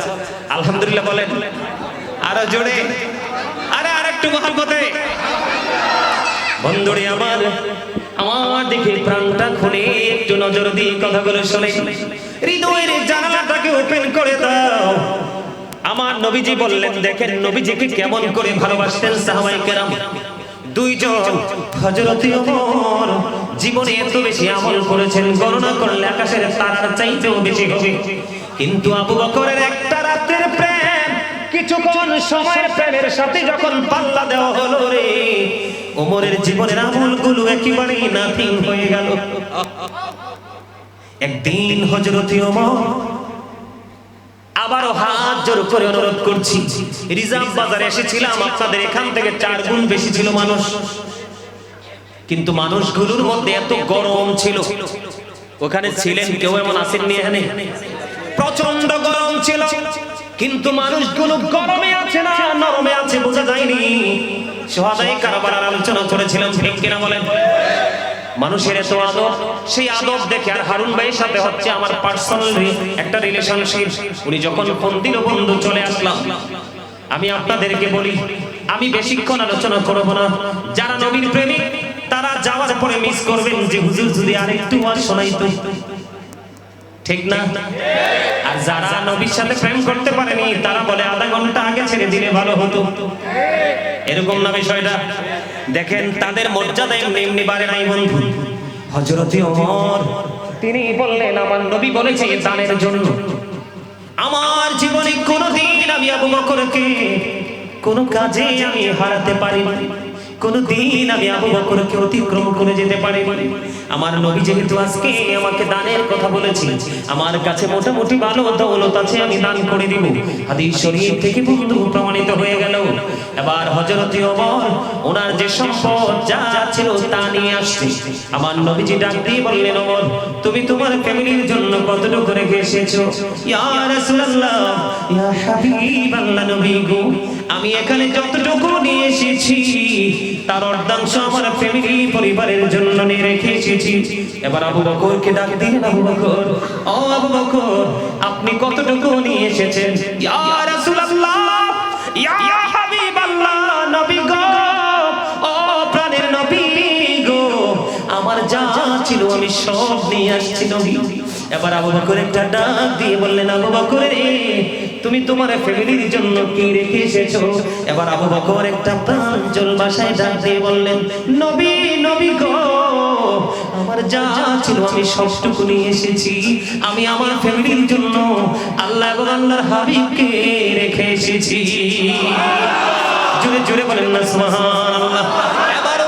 [SPEAKER 1] আলহামদুলিল্লাহ বলেন আরো জোরে, আরে আরেকটু মহব্বতে। বন্ধুরে আমার, আমার দিকে প্রাণটা খুলে একটু নজর দিয়ে কথাগুলো শুনে, হৃদয়ের জানালাটাকে ওপেন করে দাও। আমার নবীজি বললেন, দেখেন নবীজিকে কেমন করে ভালোবাসতেন সাহাবায়ে কেরাম। দুইজন হযরত ওমর জীবনে এত বেশি আমল করেছেন, গণনা করলে আকাশের তারার চাইতেও বেশি হবে। কিন্তু আবু বকরের একটা রাতের প্রেম, কিছুক্ষণ সময়ের প্রেমের সাথে যখন পাল্লা দেওয়া হলো রে, ওমরের জীবনের আমলগুলো একেবারেই নাথিং হয়ে গেল। একদিন হযরত ওমর আবারও হাত জোর করে অনুরোধ করছি, রিজার্ভ বাজারে এসেছিলাম, আপনাদের এখান থেকে 4 গুণ বেশি ছিল মানুষ, কিন্তু মানুষগুলোর মধ্যে এত গরম ছিল। ওখানে ছিলেন কেউ এমন আসেননি এখানে? প্রচন্ড গরম ছিল, কিন্তু মানুষগুলো গরমে আছে না নরমে আছে বোঝা যায়নি। সুহাদায়ে কারবালার আলোচনা করেছিলাম, ঠিক কিনা বলেন? মানুষের এত আদব, সেই আদব দেখে আর হারুন ভাইয়ের সাথে হচ্ছে আমার পার্সোনাল একটা রিলেশনশিপ। উনি যখন ফোন দিল, বন্ধু চলে আসলাম। আমি আপনাদেরকে বলি, আমি বেশিক্ষণ আলোচনা করব না। যারা নবীর প্রেমিক তারা যাওয়ার পরে মিস করবেন যে হুজুর যদি আরেকটু ওয়াজ শোনাইতো, ঠিক না? আর যারা নবীর সাথে প্রেম করতে পারেনি তারা বলে আধা ঘন্টা আগে ছেড়ে দিলে ভালো হতো। এরকম না বিষয়টা? দেখেন তাদের মর্যাদা এমনি এমনি বাড়ে নাই বন্ধু। হযরত ওমর তিনি বললেন, আমার নবী বলেছে দানের জন্য। আমার জীবনে কোনোদিন আমি আবু বকরকে কোনো কাজে আমি হারাতে পারিনি, কোনদিন আমি আবু বকরকে অতিক্রম করে যেতে পারিনি। আমার নবী যেহেতু আজকে আমাকে দানের কথা বলেছে, আমার কাছে মোটামুটি ভালো দৌলত আছে, আমি দান করে দিব। হাদিস শরীফ থেকে বন্ধু প্রমাণিত হয়ে গেল। এবার এবার হযরত ওমর ওনার যে সম্পদ যা ছিল তা নিয়ে আসছে। আমার নবীজি ডাক দিয়ে বললেন, ওমর তুমি তোমার ফ্যামিলির জন্য কতটুকু রেখে এসেছো? ইয়া রাসূলুল্লাহ, ইয়া হাবিবাল্লাহ, নবী গো, আমি এখানে যতটুকু নিয়ে এসেছি তার অর্ধাংশ আমার ফ্যামিলি পরিবারের জন্য নিয়ে রেখে এসেছি। এবার আবু বকরকে ডাক দিলেন, আবু বকর, ও আবু বকর, আপনি কতটুকু নিয়ে এসেছেন? ইয়া রাসূলুল্লাহ, ইয়া হাবিবাল্লাহ, নবী গো, ও প্রাণের নবী গো, আমার যা ছিল আমি সব নিয়ে আসছি নবী। এবার আবু বকর একটা ডাক দিয়ে বললেন, আবু বকর রে, তুমি তোমার ফ্যামিলির জন্য কি রেখে এসেছো? এবার আবু বকর একটা প্রাঞ্জল ভাষায় ডাক দিয়ে বললেন, নবী, নবী গো, আমার যা ছিল আমি সবটুকু নিয়ে এসেছি। আমি আমার ফ্যামিলির জন্য আল্লাহ এবং আল্লাহর হাবিবকে রেখে এসেছি। জোরে জোরে বলেন না সুবহানাল্লাহ। এবার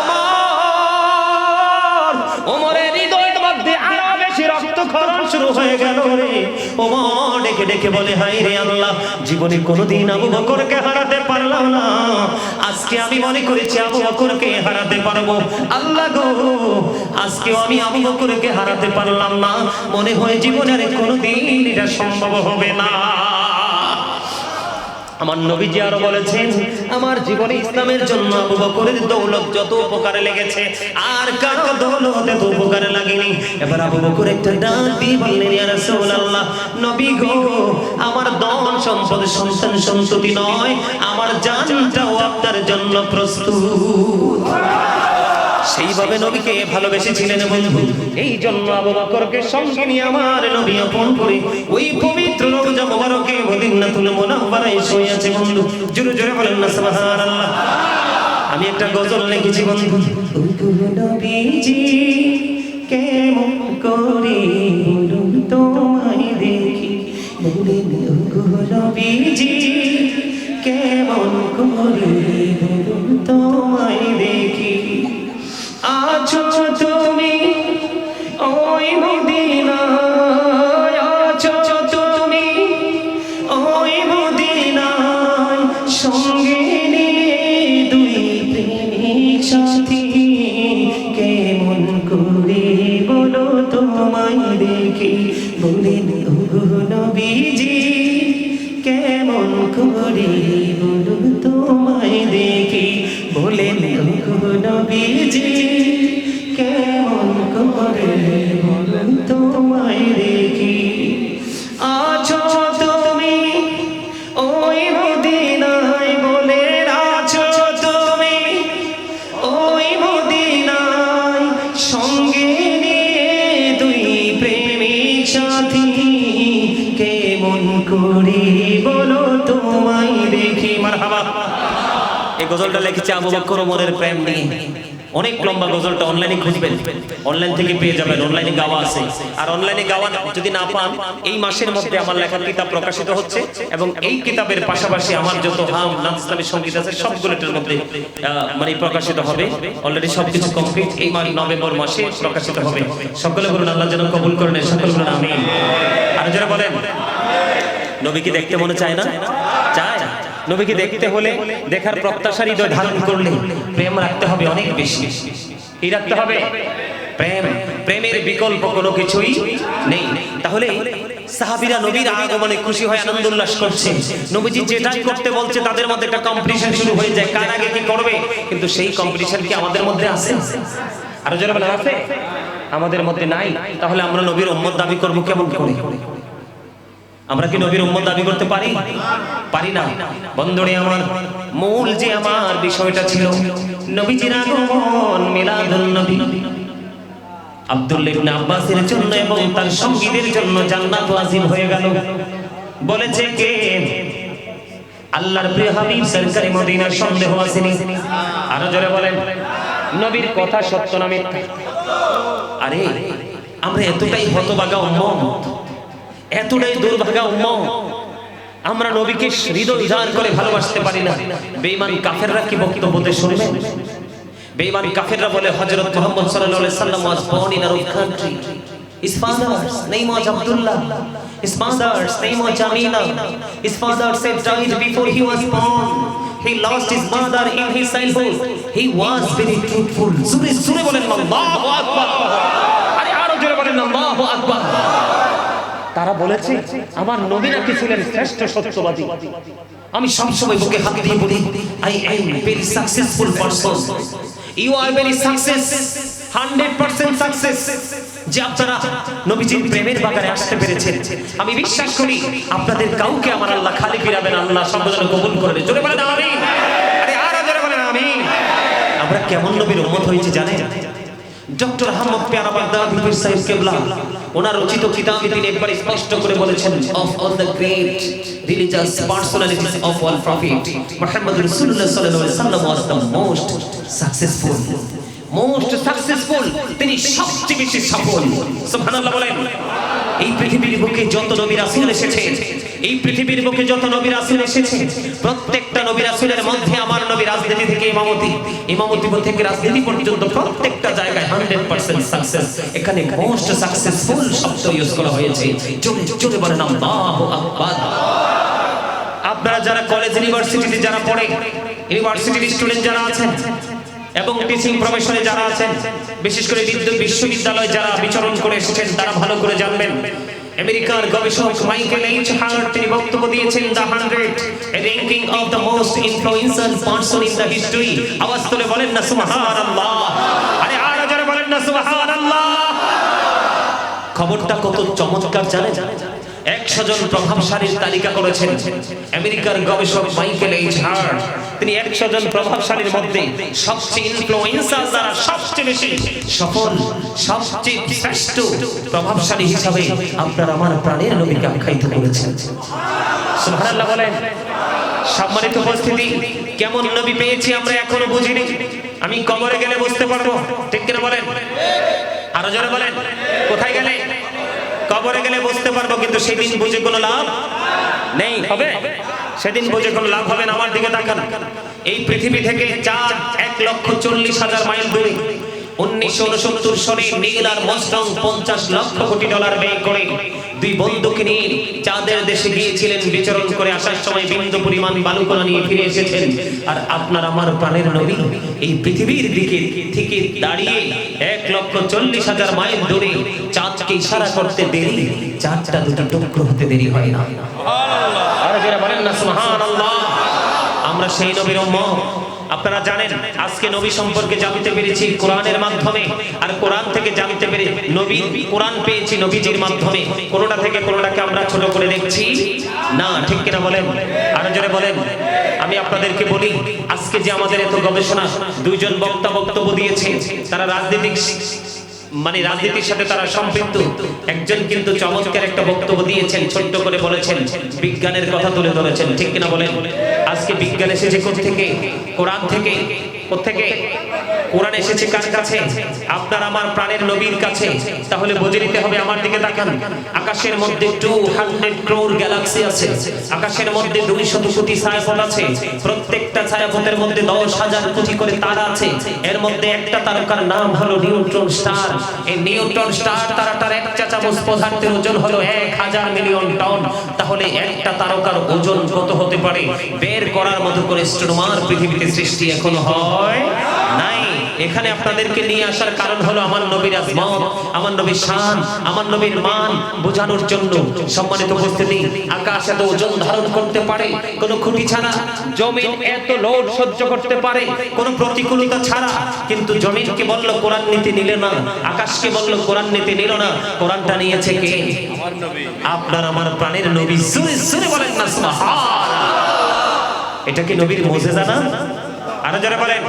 [SPEAKER 1] ওমরের হৃদয়ের মধ্যে আরো বেশি রক্তক্ষরণ শুরু হয়ে গেল রে। ওমর ডেকে ডেকে বলে, হায় রে আল্লাহ, জীবনে কোনোদিন আবু বকরকে হারাতে পারলাম না, আজকে আমি মনে করেছি আবু বকরকে হারাতে পারবো। আল্লাহ গো, আজকেও আমি আবু বকরকে হারাতে পারলাম না, মনে হয় জীবনে আর কোনোদিন এটা সম্ভব হবে না। আমার নবীজি আরো বলেছেন, আমার জীবনে ইসলামের জন্য আবু বকরের দৌলত যত উপকারে লেগেছে আর কারো দৌলত এত উপকারে লাগেনি। এবার আবু বকর একটা ডাক দিয়ে বললেন, ইয়া রাসূলুল্লাহ, নবী গো, আমার ধন সম্পদ সন্তান সন্ততি নয়, আমার জানটাও আপনার জন্য প্রস্তুত। সেইভাবে নবীকে ভালোবেসেছিলেন বন্ধু, এই জন্য আবু বকরকে সঙ্গে নিয়ে আমার নবী আপন করে ওই পবিত্র রওজা মুবারকে মদিনাতুল মুনাওয়ারায় শুয়ে আছে বন্ধু। জোরে জোরে বলেন না সুবহানাল্লাহ। আমি একটা গজল লিখেছি বন্ধু, নবীজি কেমন করে বলুন তোমায় দেখি, বলেন নবীজি কেমন করে বলুন তোমায় দেখি, আছো তুমি ওই মদিনায়, আছো তুমি ওই মদিনায়, সঙ্গে নিয়ে দুই প্রেমিক সাথী, কেমন করে বলো তোমায় দেখি, বলেন ওগো নবীজি কেমন করে বলো তোমায় দেখি, বলেন ওগো নবীজি কেমন করে বলো তোমায় দেখি, আছো তুমি ওই মদিনায়, বলে আছো তুমি ওই মদিনায়, সঙ্গে নিয়ে দুই প্রেমিক সাথী, কেমন করে বলো তোমায় দেখি। মারহাবা। এই গজলটা লিখেছে আবু বকর ওমরের প্রেম নিয়ে। অনেক লম্বা গজলটা, অনলাইনে খুঁজবেন, অনলাইন থেকে পেয়ে যাবেন, অনলাইনে গাওয়া আছে। আর অনলাইনে গাওয়া যদি না পান, এই মাসের মধ্যে আমার লেখা কিতাব প্রকাশিত হচ্ছে এবং এই কিতাবের পাশাপাশি আমার যত হাম নাচ ইসলামী সংগীত আছে সবগুলোর মধ্যে মানে প্রকাশিত হবে। অলরেডি সবকিছু কমপ্লিট, এই নভেম্বর মাসে প্রকাশিত হবে। সকলে বলুন আল্লাহ যেন কবুল করেন, সকলে বলুন আমিন। আর যারা বলেন নবীকে দেখতে মনে চায় না? চায়। নবীকে দেখতে হলে দেখার প্রত্যাশা হৃদয় ধারণ করলে প্রেম রাখতে হবে অনেক বেশি। কি রাখতে হবে? প্রেম। প্রেমের বিকল্প কোনো কিছুই নেই। তাহলে সাহাবীরা নবীর আগমনে খুশি হয়ে আনন্দ উল্লাস করছে। নবীজি যেটাই করতে বলছে তাদের মধ্যে একটা কম্পিটিশন শুরু হয়ে যায়, কার আগে কি করবে। কিন্তু সেই কম্পিটিশন কি আমাদের মধ্যে আছে? আরো যারা বলেন আছে? আমাদের মধ্যে নাই। তাহলে আমরা নবীর উম্মত দাবি করব কেমন করে? আমরা কি নবীর উম্মত দাবি করতে পারি? পারি না। বন্ধুরে আমার, মূল যে আমার বিষয়টা ছিল নবীজির আগমন, মিলাদুন নবী। আব্দুল্লাহ ইবনে আব্বাসের জন্য এবং তার সঙ্গীদের জন্য জান্নাত ওয়াজিব হয়ে গেল। বলেছে কে? আল্লাহর প্রিয় হাবিব সরকারি মদিনার সন্দেহ আসেনি। আরো জোরে বলেন, নবীর কথা সত্য না মিথ্যা? আরে আমরা এতটাই হতভাগা উম্মত, এতটাই দুর্ভাগা উম্মত, আমরা নবীকে হৃদয় উজাড় করে ভালোবাসতে পারি না। বেঈমান কাফেররা কি বক্তব্য দেয় শুনবেন? বেঈমান কাফেররা বলে হযরত মুহাম্মদ সাল্লাল্লাহু আলাইহি ওয়াসাল্লাম was born in Arab country. His father's name was Abdullah. His mother's name was Jamila. His father said died before he was born. He lost his mother in his childhood. He was very truthful. Sure sure bolen Allahu Akbar. আরে আরো জোরে বলেন আল্লাহু আকবার। তারা বলেছে আমার নবী নাকি ছিলেন শ্রেষ্ঠ সত্যবাদী। আমি সবসময় বুকে হাত দিয়ে বলি I am very successful person. You are very success, 100% success. যে আপনারা নবীজির প্রেমের বাগানে আসতে পেরেছেন, আমি বিশ্বাস করি আপনাদের কাউকে আমার আল্লাহ খালি ফিরাবেন। আল্লাহ সব যেন কবুল করে নেন। জোরে বলেন আমিন। আরে আরো জোরে বলেন আমিন। আমরা কেমন নবীর উম্মত হয়েছি জানেন? ডক্টর আহমদ পেয়ারা বাগদাদি পীর সাহেব কেবলা ওনার রচিত কিতাবে তিনি একবার স্পষ্ট করে বলেছেন, of all the great religious personalities of all prophet Muhammad Rasulullah sallallahu alaihi wasallam was the most successful, তিনি সবচেয়ে বেশি সফল। সুবহানাল্লাহ বলেন। এই পৃথিবীর বুকে যত নবী রাসূল এসেছে, এই পৃথিবীর বুকে যত নবী রাসূল এসেছে, প্রত্যেকটা নবী রাসূলের মধ্যে আমার নবী রাজনীতি থেকে ইমামতি থেকে রাজনীতি পর্যন্ত প্রত্যেকটা জায়গায় 100% সাকসেস। এখানে মোস্ট সাকসেসফুল শব্দ ইউজ করা হয়েছে। জোরে জোরে বলেন আল্লাহু আকবার। আপনারা যারা কলেজ ইউনিভার্সিটিতে যারা পড়ে, ইউনিভার্সিটির স্টুডেন্ট যারা আছেন এবং টিচিং প্রফেশনে যারা আছেন, বিশেষ করে বিশ্ববিদ্যালয়ে যারা বিচরণ করে এসেছেন, তারা ভালো করে জানবেন আমেরিকার গবেষক মাইকেল এইচ হার্ট তিনি বক্তব্য দিয়েছেন the 100 ranking of the most influential person in the history. আওয়াজ তুলে বলেন না সুবহানাল্লাহ। আরে আরো জোরে বলেন না সুবহানাল্লাহ। খবরটা কত চমৎকার জানেন? 100 জন প্রভাবশালীর তালিকা করেছেন আমেরিকার গবেষক মাইকেল এইচ হার্ট। তিনি 100 জন প্রভাবশালীর মধ্যে সবচেয়ে ইনফ্লুয়েন্সার যারা সবচেয়ে বেশি সফল, সবচেয়ে শ্রেষ্ঠ প্রভাবশালী হিসাবে আপনার আমার প্রাণের নবীকে আখ্যায়িত করেছেন। সুবহানাল্লাহ বলেন। সম্মানিত উপস্থিতি, কেমন নবী পেয়েছি আমরা এখনো বুঝিনি। আমি কবরে গেলে বুঝতে পারবো, ঠিক কিনা বলেন? আরো জোরে বলেন। কোথায় গেলে? কবরে গেলে বুঝতে পারবো, কিন্তু সেদিন বুঝে কোনো লাভ নেই। হবে? সেদিন বুঝে কোনো লাভ হবে না। আমার দিকে তাকান। এই পৃথিবী থেকে 1,40,000 মাইল দূরে 1969 সালে নীল আর মসরং $50 লক্ষ কোটি ব্যয় করে দুই বন্ধুকে নিয়ে চাঁদের দেশে গিয়েছিলেন। বিচরণ করে আসার সময় বিন্দু পরিমাণ বালুকণা নিয়ে ফিরে এসেছেন। আর আপনার আমার প্রাণের নবী এই পৃথিবীর দিকে থেকে দাঁড়িয়ে 1,40,000 মাইল দূরে চাঁদকে ইশারা করতে দেরি, চাঁদটা দুটো টুকরো হতে দেরি হয় না। সুবহানাল্লাহ। আর যারা বলেন না সুবহানাল্লাহ। আমরা সেই নবীর উম্মত। আপনারা জানেন আজকে নবী সম্পর্কে জানতে পেরেছি কোরআনের মাধ্যমে, আর কোরআন থেকে জানতে পেরে নবী কোরআন পেয়েছি নবীজির মাধ্যমে। কোনটা থেকে কোনটাকে আমরা ছোট করে দেখছি না, ঠিক কিনা বলেন? আরো জোরে বলেন। আমি আপনাদেরকে বলি, আজকে যে আমাদের এত গবেষণা, দুইজন বক্তা বক্তব্য দিয়েছে, তারা রাজনীতির সাথে তারা সম্পৃক্ত। একজন কিন্তু চমৎকার একটা বক্তব্য দিয়েছেন, ছোট্ট করে বলেছেন, বিজ্ঞানের কথা তুলে ধরেছেন, ঠিক কিনা বলেন? আজকে বিজ্ঞান এসেছে কোত্থেকে? কোরআন থেকে। কোত্থেকে? কোরআন এসেছে কার কাছে? আপনার আমার প্রাণের নবীর কাছে। তাহলে বুঝে নিতে হবে। আমার দিকে তাকান। আকাশের মধ্যে 200 crore গ্যালাক্সি আছে। আকাশের মধ্যে 200 কোটি ছায়াপথ আছে। প্রত্যেকটা ছায়াপথের মধ্যে 10,000 কোটি করে তারা আছে। এর মধ্যে একটা তারকার নাম হলো নিউট্রন স্টার। এই নিউট্রন স্টার তারাটার এক চামচ পদার্থের ওজন হলো 1000 মিলিয়ন টন। তাহলে একটা তারকার ওজন কত হতে পারে বের করার মতো করে অ্যাস্ট্রোনমার পৃথিবীতে সৃষ্টি এখনো হয় নাই। এখানে আপনাদেরকে নিয়ে আসার কারণ হলো আমার নবীর আজমত, আমার নবীর শান, আমার নবীর মান বোঝানোর জন্য। সম্মানিত উপস্থিতি, আকাশ এত ওজন ধারণ করতে পারে কোনো খুঁটি ছাড়া, জমিন এত লোড সহ্য করতে পারে কোনো প্রতিকূলতা ছাড়া, কিন্তু জমিনকে বলল কোরআন নীতি নিলে না, আকাশকে বলল কোরআন নীতি নিল না। কোরআনটা নিয়েছে কে? আমার নবী, আপনার আমার প্রাণের নবী। জোরে জোরে বলেন না সুবহানাল্লাহ। এটা কি নবীর মুজিজা না? আরো যারা বলেন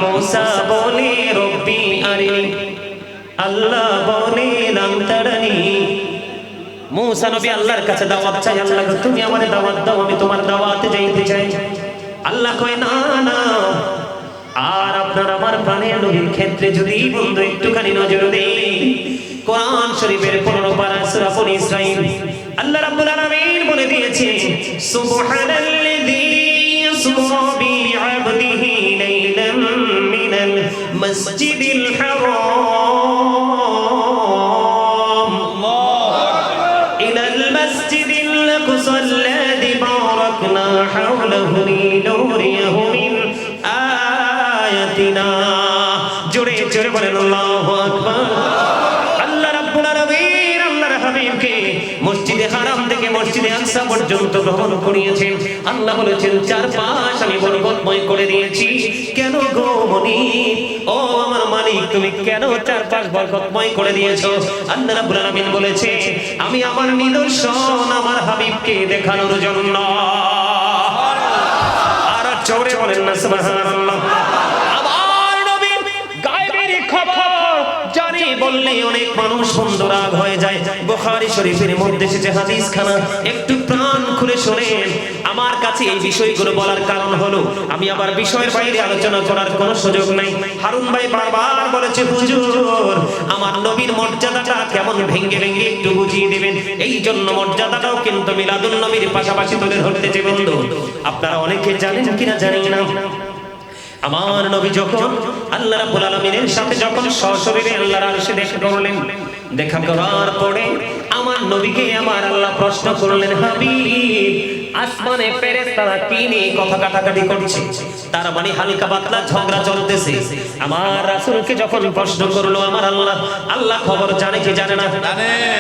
[SPEAKER 1] মূসা বলে রব্বি আরিনি, আল্লাহ বলে নাম তারানি। মূসা নবী আল্লাহর কাছে দাওয়াত চাই, আল্লাহ তুমি আমারে দাওয়াত দাও, আমি তোমার দাওয়াতে যাইতে চাই। আল্লাহ কয় না না। আর আপনার আমার প্রাণের নবীর ক্ষেত্রে যদি বন্ধু একটুখানি নজর দেই, কোরআন শরীফের 15 পারা সূরা বনী ইসরাঈল, আল্লাহ রাব্বুল আলামিন বলে দিয়েছে সুবহানাল্লাযী ইয়াসরা বি'আবদিহি লাইলাম মিনাল মাসজিদিল হারাম ইলাল মাসজিদিল আকসাল্লাযী বারাকনা হাওলাহু লিনুরিয়াহু মিন আয়াতিনা। জোরে জোরে বলেন আল্লাহু আকবার। আল্লাহ রাব্বুল আলামিন আল্লাহর হাবিবকে মসজিদে হারাম থেকে মসজিদে আকসা পর্যন্ত ভ্রমণ করিয়েছেন। আল্লাহ বলেছেন চারপাশ আমি বরকতময় করে দিয়েছি। কেন গো মনিব, ও আমার মালিক, তুমি কেন চারপাশ বরকতময় করে দিয়েছো? আল্লাহ রাব্বুল আলামিন বলেছে আমি আমার নিদর্শন আমার হাবিবকে দেখানোর জন্য। আর জোরে বলেন না সুবহানাল্লাহ। বললে অনেক মানুষ বন্ধু রাগ হয়ে যায়। বুখারী শরীফের মধ্যে এসেছে হাদিস খানা, একটু প্রাণ খুলে শোনেন। আমার কাছে এই বিষয়গুলো বলার কারণ হলো আমি আবার বিষয়ের বাইরে আলোচনা করার কোনো সুযোগ নাই। হারুন ভাই বারবার বলেছে হুজুর আমার নবীর মর্যাদাটা কেমন ভেঙে ভেঙে একটু বুঝিয়ে দিবেন। এই জন্য মর্যাদাটাও কিন্তু মিলাদুন নবীর পাশাপাশি তুলে ধরতেছে বন্ধু। আপনারা অনেকে জানেন কিনা জানি না, আমার নবী যখন আল্লাহ রাব্বুল আলামিনের সাথে যখন সশরীরে আল্লাহর আরশে দেখা করলেন, দেখা করার পরে আমার নবীকে আমার আল্লাহ প্রশ্ন করলেন হাবিব আসমানে ফেরেশতারা কি নিয়ে কথা কাটাকাটি করছে? তার মানে হালকা পাতলা ঝগড়া চলতেছে। আমার রাসূলকে যখন প্রশ্ন করলো আমার আল্লাহ খবর জানে কি জানে না?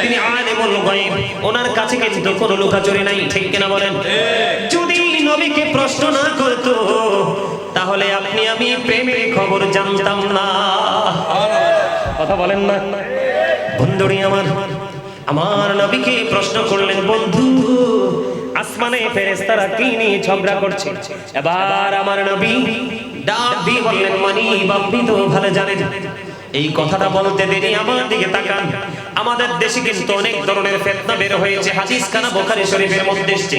[SPEAKER 1] তিনি আলিমুল গায়ব, ওনার কাছে কিন্তু কোনো লুকাচুরি নাই, ঠিক কিনা বলেন? যদি নবীকে প্রশ্ন না করতো তাহলে আপনি আমি প্রেমের খবর জানতাম না। কথা বলেন না বন্ধুরি আমার নবীকে প্রশ্ন করলেন বন্ধু আসমানে ফেরেশতারা কি নিয়ে ঝগড়া করছে? এবার আমার নবী ডাক দিয়ে বললেন মানিব আপনি তো ভালো জানেন। এই কথাটা বলতে দেরি আমার দিকে তাকান। আমাদের দেশে কিন্তু অনেক ধরনের ফিতনা বের হয়েছে। হাদিস খানা বুখারী শরীফের মধ্যে এসেছে।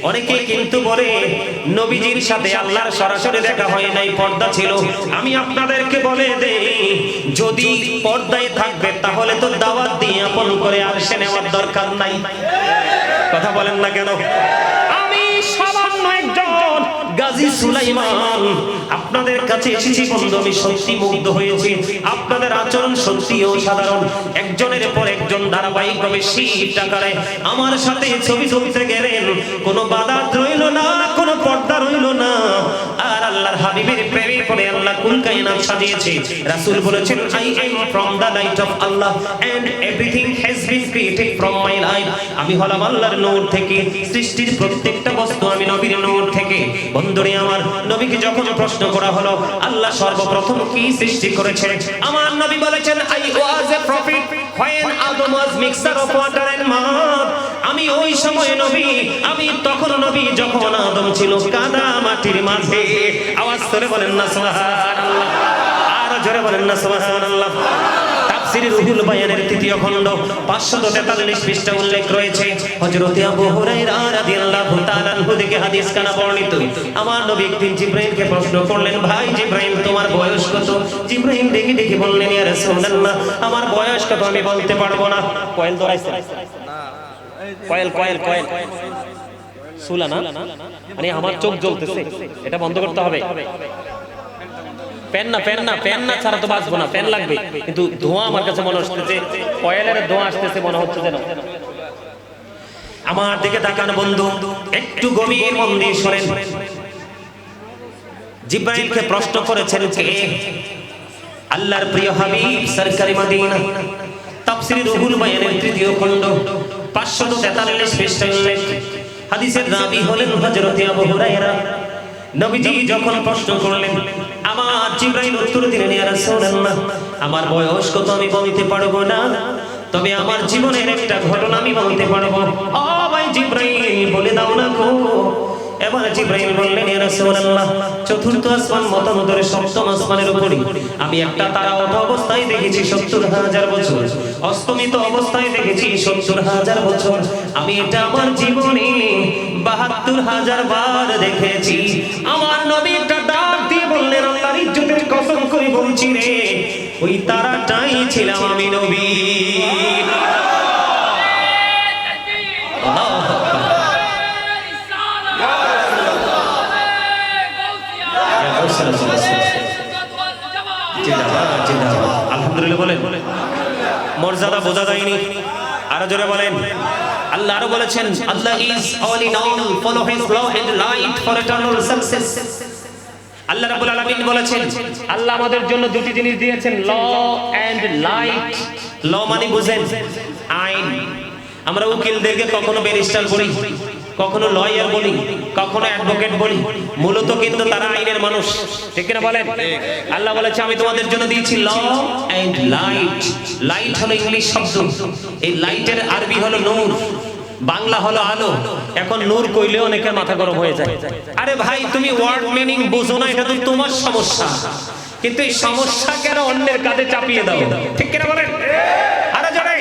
[SPEAKER 1] অনেকে কিন্তু বলে নবীজির সাথে আল্লাহর সরাসরি দেখা হয় নাই, পর্দা ছিল। আমি আপনাদেরকে বলে দেই যদি পর্দায় থাকবে তাহলে তো দাওয়াত দিয়ে আপন করে আরশে নেওয়ার দরকার নাই। কথা বলেন না কেন? আমি সামান্য একজন গাজী সুলাইমান আপনাদের কাছে এসেছি বন্ধু, আমি সত্যি মুগ্ধ হয়েছি। আপনাদের আচরণ সত্যি অসাধারণ। একজনের পর একজন ধারাবাহিকভাবে শীত আকারে আমার সাথে ছবি তুলতে গেলেন, কোনো বাধা রইল না, কোনো পর্দা রইল না। আর আল্লাহর হাবিবের প্রেমে পড়ে আল্লাহ কুল কায়নাত সাজিয়েছে। রাসূল বলেছেন I am from the light of Allah and everything has been created from my light. আমি হলাম আল্লাহর নূর থেকে, সৃষ্টির প্রত্যেকটা বস্তু আমি নবীর নূর থেকে। বন্ধুরে আমার নবীকে যখন প্রশ্ন করা হলো আল্লাহ সর্বপ্রথম কি সৃষ্টি করেছে, আমার নবী বলেছেন I was A profit when Adam was mixture of water and mud। আমি ওই সময় নবী, আমি তখন নবী যখন আদম ছিল কাদা মাটির মাঝে। আওয়াজ করে বলেন না সুবহানাল্লাহ, আর জোরে বলেন না সুবহানাল্লাহ। তাফসীরে রুহুল বায়ানের তৃতীয় খণ্ড 543 পৃষ্ঠা উল্লেখ রয়েছে। হযরত আবু হুরায়রা রাদিয়াল্লাহু তাআলা আনহু থেকে হাদিস কানা বর্ণিত। আমার নবী একদিন জিবরাইলকে প্রশ্ন করলেন ভাই জিবরাইল তোমার বয়স কত? জিবরাইল দেখে দেখে বললেন ইয়া রাসূলুল্লাহ আমার বয়স কত আমি বলতে পারবো না। কয়েল ধরাইছে না, কয়েল কয়েল কয়েল সুলা না, মানে আমার চোখ জ্বলতেছে, এটা বন্ধ করতে হবে। পেন না পেন না পেন না ছাড়া তো বাঁচবো না, পেন লাগবে। কিন্তু ধোঁয়া আমার কাছে মনে হচ্ছে কয়েলের ধোঁয়া আসতেছে মনে হচ্ছে যেন। আমার দিকে তাকান বন্ধু, একটু গভীর মন দিয়ে শুনেন। জিবরাইলকে প্রশ্ন করেছেন কে? আল্লাহর প্রিয় হাবিব সরকারি মদিনা। তাফসীরে রুহুল বায়ানের তৃতীয় খণ্ড 543 পৃষ্ঠায় উল্লেখ। হাদিসের রাবী হলেন হযরত আবু হুরায়রা। নবীজি যখন প্রশ্ন করলেন আমার জিবরাইল উত্তর দিলেন ইয়া রাসূলুল্লাহ আমার বয়স কত আমি বলতে পারবো না, তবে আমার জীবনের একটা ঘটনা আমি বলতে পারবো। ও ভাই জিবরাইল বলে দাও না গো। এবার জিবরাইল বললেন ইয়া রাসূলুল্লাহ চতুর্থ আসমান মতান্তরে সপ্তম আসমানের উপরে আমি একটা তারা ওঠ অবস্থায় দেখেছি ৭০,০০০ বছর, অস্তমিত অবস্থায় দেখেছি ৭০,০০০ বছর। আমি এটা আমার জীবনে ৭২,০০০ বার দেখেছি। আমার নবী একটা ডাক দিয়ে বললেন আল্লাহর ইজ্জতের কসম করে বলছি রে ওই তারাটাই ছিলাম আমি নবী। আলহামদুলিল্লাহ বলেন। মর্যাদা বোঝা যায়নি, আরো জোরে বলেন আল্লাহ আরো বলেছেন আল্লাহ is all in all, follow his law and light for eternal success. আল্লাহ রাব্বুল আলামিন বলেছেন আল্লাহ আমাদের জন্য দুটি জিনিস দিয়েছেন, ল এন্ড লাইট। ল মানে বুঝেন আইন। আমরা উকিলদেরকে কখনো ব্যারিস্টার বলি, কখনো লয়ার বলি, কখনো অ্যাডভোকেট বলি, মূলত কিন্তু তারা আইনের মানুষ, ঠিক কিনা বলেন? আল্লাহ বলেছে আমি তোমাদের জন্য দিয়েছি ল এন্ড লাইট। লাইট হলো ইংলিশ শব্দ, এই লাইটের আরবি হলো নূর, বাংলা হলো আলো। এখন নূর কইলে অনেকের মাথা গরম হয়ে যায়। আরে ভাই তুমি ওয়ার্ড মিনিং বুঝো না, এটা তো তোমার সমস্যা, কিন্তু এই সমস্যা কেন অন্যের কাঁধে চাপিয়ে দাও, ঠিক কিনা বলেন? আরে জানে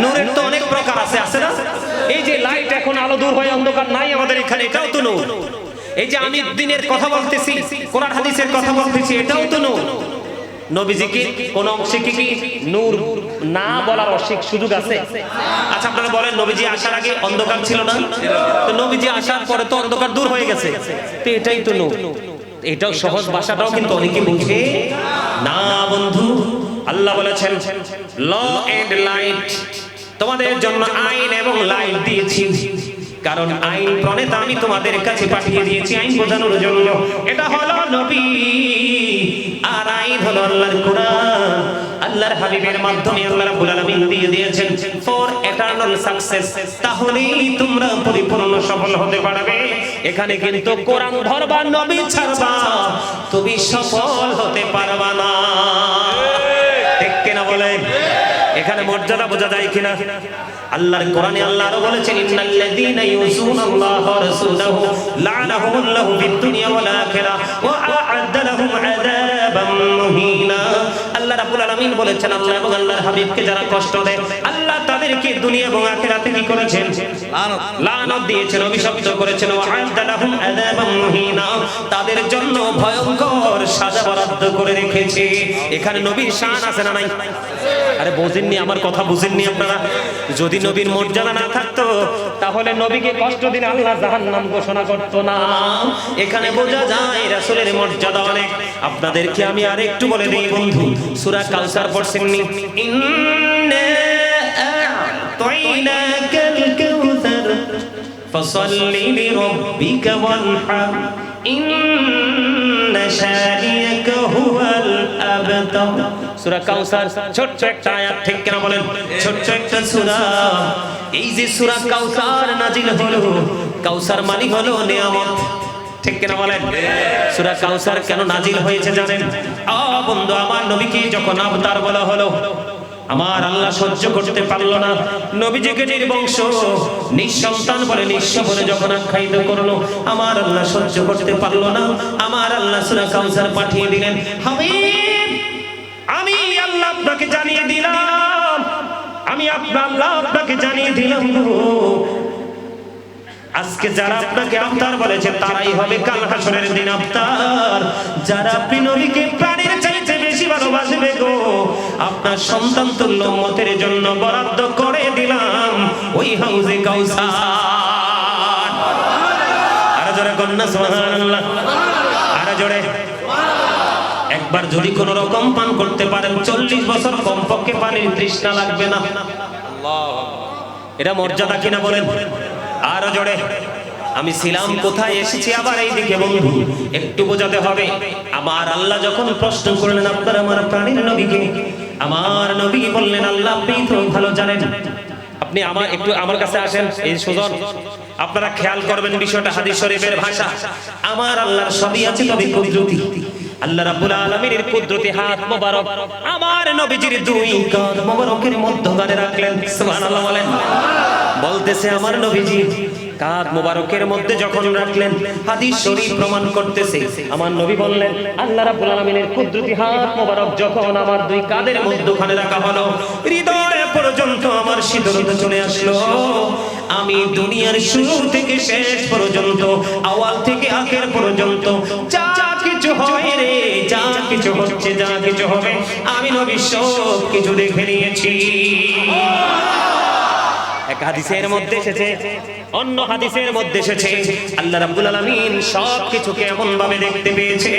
[SPEAKER 1] নূরের তো অনেক প্রকার আছে, আছে না? এই যে লাইট, এখন আলো দূর হয়ে অন্ধকার নাই আমাদের এখানে, এটাও তো নূর। এই যে আমি দিনের কথা বলতেছি, কোরআন হাদিসের কথা বলতেছি, এটাও তো নূর। নবীজিকে কোন অংশে কি নূর না বলার সুযোগ আছে? আচ্ছা আপনারা বলেন, নবীজি আসার আগে অন্ধকার ছিল না? তো নবীজি আসার পরে তো অন্ধকার দূর হয়ে গেছে, তো এটাই তো নূর। এটাও সহজ ভাষাটাও কিন্তু অনেকে বুঝে না বন্ধু। আল্লাহ বলেছেন ল এন্ড লাইট, তোমাদের জন্য আইন এবং লাইট দিয়েছি, কারণ আইন প্রণেতা আমি তোমাদের কাছে পাঠিয়ে দিয়েছি আইন বোঝানোর জন্য। এটা হলো নবী, আর আইন হলো আল্লাহর কোরআন। আল্লাহর হাবিবের মাধ্যমে আল্লাহ রাব্বুল আলামিন দিয়ে দিয়েছেন ফর ইটারনাল সাকসেস, তাহলেই তোমরা পরিপূর্ণ সফল হতে পারবে। এখানে কিন্তু কোরআন ধরবা, নবী ছাড়বা, তুমি সফল হতে পারবা না, ঠিক কিনা বলেন? এখানে মর্যাদা বোঝা যায় কিনা? আল্লাহর কোরআনে আল্লাহ আরো বলেছেন ইন্নাল্লাযীনা ইউযুনাল্লাহা ওয়া রাসূলাহু লা'নাহুমুল্লাহু ফিদ দুনিয়া ওয়াল আখিরাহ ওয়া আ'আদ্দা লাহুম আযাবাম মুহিনা। আল্লাহ রাব্বুল আলামিন বলেছেন আল্লাহ এবং আল্লাহর হাবিবকে যারা কষ্ট দেয় আল্লাহ তাদেরকে দুনিয়া এবং আখিরাতে কি করেছেন? লানত দিয়েছেন, অভিশপ্ত করেছেন। ওয়া আ'আদ্দা লাহুম আযাবাম মুহিনা, তাদের জন্য ভয়ঙ্কর সাজা বরাদ্দ করে রেখেছে। এখানে নবীর শান আছে না নাই? আরে বোঝেননি আমার কথা, বুঝেননি আপনারা? যদি নবীর মর্যাদা না থাকতো তাহলে নবীকে কষ্ট দিন আল্লাহ জাহান্নাম ঘোষণা করতো না। এখানে বোঝা যায় রাসূলের মর্যাদা অনেক। আপনাদেরকে আমি আরেকটু বলে দেই বন্ধু, সূরা কাউসার পড়ছেননি? ইন্না আ'তাইনাকাল কাউসার ফাসাল্লি লিরাব্বিকা ওয়ানহার ইন্না শানিয়াকা হুয়াল আবতার। সূরা কাউসার ছোট্ট একটা আয়াত, ঠিক কিনা বলেন? ছোট্ট একটা সূরা। এই যে সূরা কাউসার নাজিল হলো, কাউসার মানে হলো নিয়ামত, ঠিক কিনা বলেন? সূরা কাউসার কেন নাজিল হয়েছে জানেন? বন্ধু আমার, নবীকে যখন আবতার বলা হলো আমার আল্লাহ সহ্য করতে পারলো না। নবীজিকে নির্বংশ নিঃসন্তান বলে নিঃস্ব বলে যখন আখ্যায়িত করলো, আমার আল্লাহ সহ্য করতে পারলো না। আমার আল্লাহ সূরা কাউসার পাঠিয়ে দিলেন। হাবিব, আমি আল্লাহ আপনাকে জানিয়ে দিলাম, আমি আল্লাহ আপনাকে জানিয়ে দিলাম, আজকে যারা আপনাকে আবতার বলেছে তারাই হবে কাল হাসরের দিন আবতার। যারা আপনি নবীকে প্রাণের চাইতে বেশি ভালোবাসবে গো, আপনার সন্তান তুল্য উম্মতের জন্য বরাদ্দ করে দিলাম ওই হাউজে কাউসার। আর জোরে কন্যা সুবহানাল্লাহ, আর জোরে। একবার যদি কোন রকম পান করতে পারেন 40 বছর কমপক্ষে পানির তৃষ্ণা লাগবে না। এটা মর্যাদা কিনা বলেন? আর জোরে। আমি ছিলাম কোথায়, এসেছি আবার এই দিকে বন্ধু, একটু বোঝাতে হবে। আমার আল্লাহ যখন প্রশ্ন করলেন আপনার আমার প্রাণীর নবীকে, আমার নবী বললেন আল্লাহ আপনি তো ভালো জানেন, আপনি একটু আমার কাছে আসেন। এই সুজন আপনারা খেয়াল করবেন বিষয়টা, হাদিস শরীফের ভাষা। আমার আল্লাহর সবই আছে, তবে কুদরতি আল্লাহ রাব্বুল আলামিনের কুদরতি হাত মোবারক আমার নবীজির দুই কাঁধ মোবারকের মধ্যখানে রাখলেন। সুবহানাল্লাহ বলেন। বলতেছে আমার নবীজি কাঁধ মোবারকের মধ্যে যখন রাখলেন, হাদিস শরীফ প্রমাণ করতেছে আমার নবী বললেন আল্লাহ রাব্বুল আলামিনের কুদরতি হাত মোবারক যখন আমার দুই কাঁধের মধ্যখানে রাখা হলো, হৃদয় পর্যন্ত আমার শীতলতা চলে আসলো। আমি দুনিয়ার শুরু থেকে শেষ পর্যন্ত, আওয়াল থেকে আখের পর্যন্ত যা কিছু হয় রে, যা কিছু হচ্ছে, যা কিছু হবে, আমি নবী সব কিছু দেখে নিয়েছি। হাদিসের মধ্যে এসেছে, অন্য হাদিসের মধ্যে এসেছে আল্লাহ রাব্বুল আলামিন সবকিছুকে এমন ভাবে দেখতে পেয়েছে,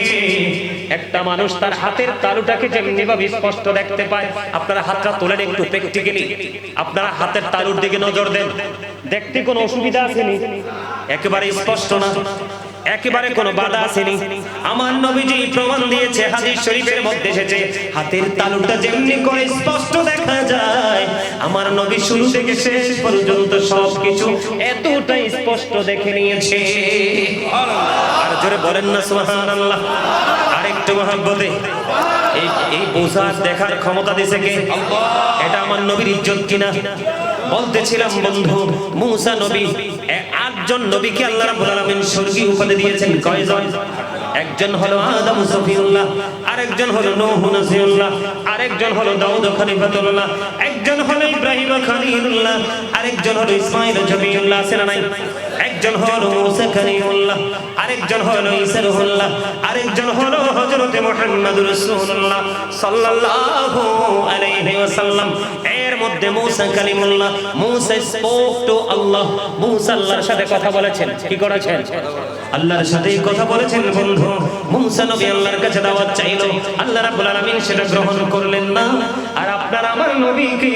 [SPEAKER 1] একটা মানুষ তার হাতের তালুটাকে যেমনি ভাবে স্পষ্ট দেখতে পায়। আপনারা হাতটা তোলেন একটু প্র্যাকটিক্যালি, আপনারা হাতের তালুর দিকে নজর দেন, দেখতে কোনো অসুবিধা আসেনি? একেবারে স্পষ্ট না, একেবারে কোনো বাধা আসেনি। আমার নবীজি প্রমাণ দিয়েছে, হাদিস শরীফের মধ্যে এসেছে হাতের তালুটা যেমনি করে স্পষ্ট দেখা যায়, আমার নবী শুরু থেকে শেষ পর্যন্ত সবকিছু এতটাই স্পষ্ট দেখে নিয়েছে। আর জোরে বলেন না সুবহানাল্লাহ। আরেকটু মহব্বতে, এই বোঝা দেখার ক্ষমতা দিয়েছে কে? এটা আমার নবীর ইজ্জত কিনা? বলতেছিলাম বন্ধু, মুসা নবী, 8 জন নবীকে আল্লাহ রাব্বুল আলামিন স্বর্গীয় উপাধি দিয়েছেন। কয়জন? একজন হলো আদম সফিউল্লাহ, আরেকজন হলো নূহ নসিউল্লাহ, আরেকজন হলো দাউদ খলিফাতুল্লাহ, একজন হলো ইব্রাহিম খলিলুল্লাহ, আরেকজন হলো ইসমাঈল জবিউল্লাহ, আছে না নাই? একজন হলো মুসা কালিমুল্লাহ, আরেকজন হলো ঈসা রূহুল্লাহ, আরেকজন হলো হযরত মুহাম্মদুর রাসূলুল্লাহ সাল্লাল্লাহু আলাইহি ওয়াসাল্লাম। এর মধ্যে মুসা কালিমুল্লাহ, মুসা স্পোক টু আল্লাহ, মুসা আল্লাহর সাথে কথা বলেছেন। কি করেছেন? আল্লাহর সাথে কথা বলেছেন। বন্ধু, মুসা নবী আল্লাহর কাছে দাওয়াত চাইলো, আল্লাহ রাব্বুল আলামিন সেটা গ্রহণ করলেন না। আর আপনার আমার নবীকে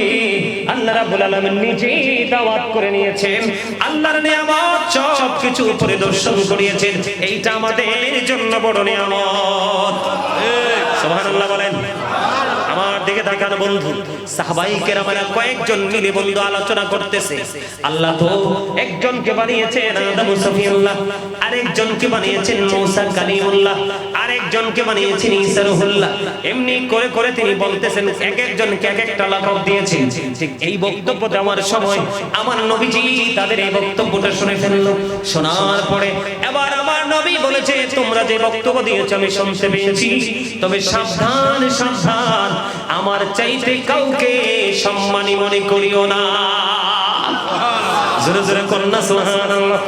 [SPEAKER 1] আল্লাহ রাব্বুল আলামিন নিজেই দাওয়াত করে নিয়েছেন, আল্লাহর নিয়ামত সবকিছু পরিদর্শন করিয়েছেন। এইটা আমাদের জন্য বড় নিয়ামত। সুবহানাল্লাহ বলেন। আমার দিকে তাকান বন্ধু, সাহাবায়ে কেরামেরা কয়েকজন মিলে বন্ধু আলোচনা করতেছে। আল্লাহ তো একজনকে বানিয়েছেন আদম সফিউল্লাহ, আরেকজনকে বানিয়েছেন মুসা কালিমুল্লাহ, আরেকজনকে বানিয়েছেন ঈসা রূহুল্লাহ। এমনি করে করে তিনি বলতেছেন, এক একজনকে এক একটা লাকাব দিয়েছেন। ঠিক এই বক্তব্য দেওয়ার সময় আমার নবীজি তাদের এই বক্তব্যটা শুনে ফেলল। শোনার পরে এবার আমার নবী বলেছে, তোমরা যে বক্তব্য দিয়েছো আমি শুনতে পেয়েছি, তবে সাবধান সাবধান, আমার চাইতে কাউকে সম্মানী মনে করিও না। জোরে জোরে কন্যা সুবহানাল্লাহ।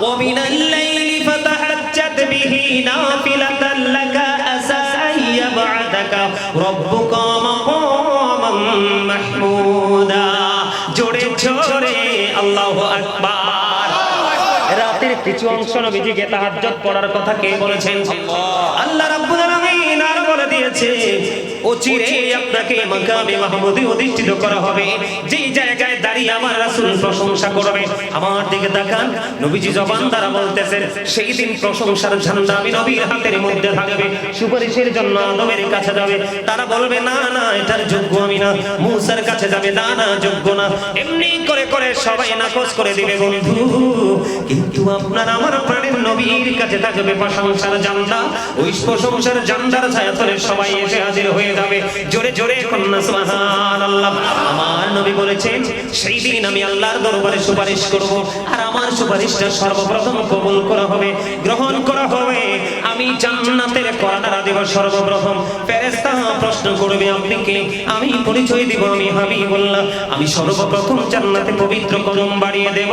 [SPEAKER 1] ওয়া মিনাল লাইলি ফাতাহাজ্জাত বিহি নাফিলাতান লাকা আসা আইয়াবআদাকা রাব্বুকা মাকামান মাহমুদা। জোরে জোরে আল্লাহু আকবার। রাতের কিছু অংশ নবীজিকে তাহাজ্জুদ পড়ার কথা কে বলেছেন? আল্লাহ রাব্বুল আলামিন আর বলে দিয়েছে, অচিরে আপনাকে মাকামে মাহমুদে অধিষ্ঠিত করা হবে, যেই জায়গায় দাঁড়িয়ে আমার রাসূল প্রশংসা করবে। আমার দিকে তাকান, নবীজি জবান দ্বারা বলতেছেন, সেই দিন প্রশংসার ঝান্ডা আমি নবীর হাতের মধ্যে থাকবে, সুপারিশের জন্য আদমের কাছে যাবে, তারা বলবে না না এটার যোগ্য আমি না, মুসার কাছে যাবে, না না যোগ্য না, এমনি করে করে সবাই নাকচ করে দিবে বন্ধু। কিন্তু আপনার আমার প্রাণের নবীর কাছে থাকবে প্রশংসার ঝান্ডা, ওই প্রশংসার ঝান্ডার ছায়াতলে সবাই এসে হাজির হয়ে যাবে। জোরে জোরে কন্যা সুবহানাল্লাহ। আমার নবী বলেছেন, সেই দিন আমি আল্লাহর দরবারে সুপারিশ করব, আর আমার সুপারিশটা সর্বপ্রথম কবুল করা হবে, গ্রহণ করা হবে। আমি জান্নাতের কর্নার দেব সর্বপ্রথম। ফেরেশতা প্রশ্ন করবে, আপনি কে? আমি পরিচয় দিব, আমি হাবিবুল্লাহ। আমি সর্বপ্রথম জান্নাতে পবিত্র কদম বাড়িয়ে দেব।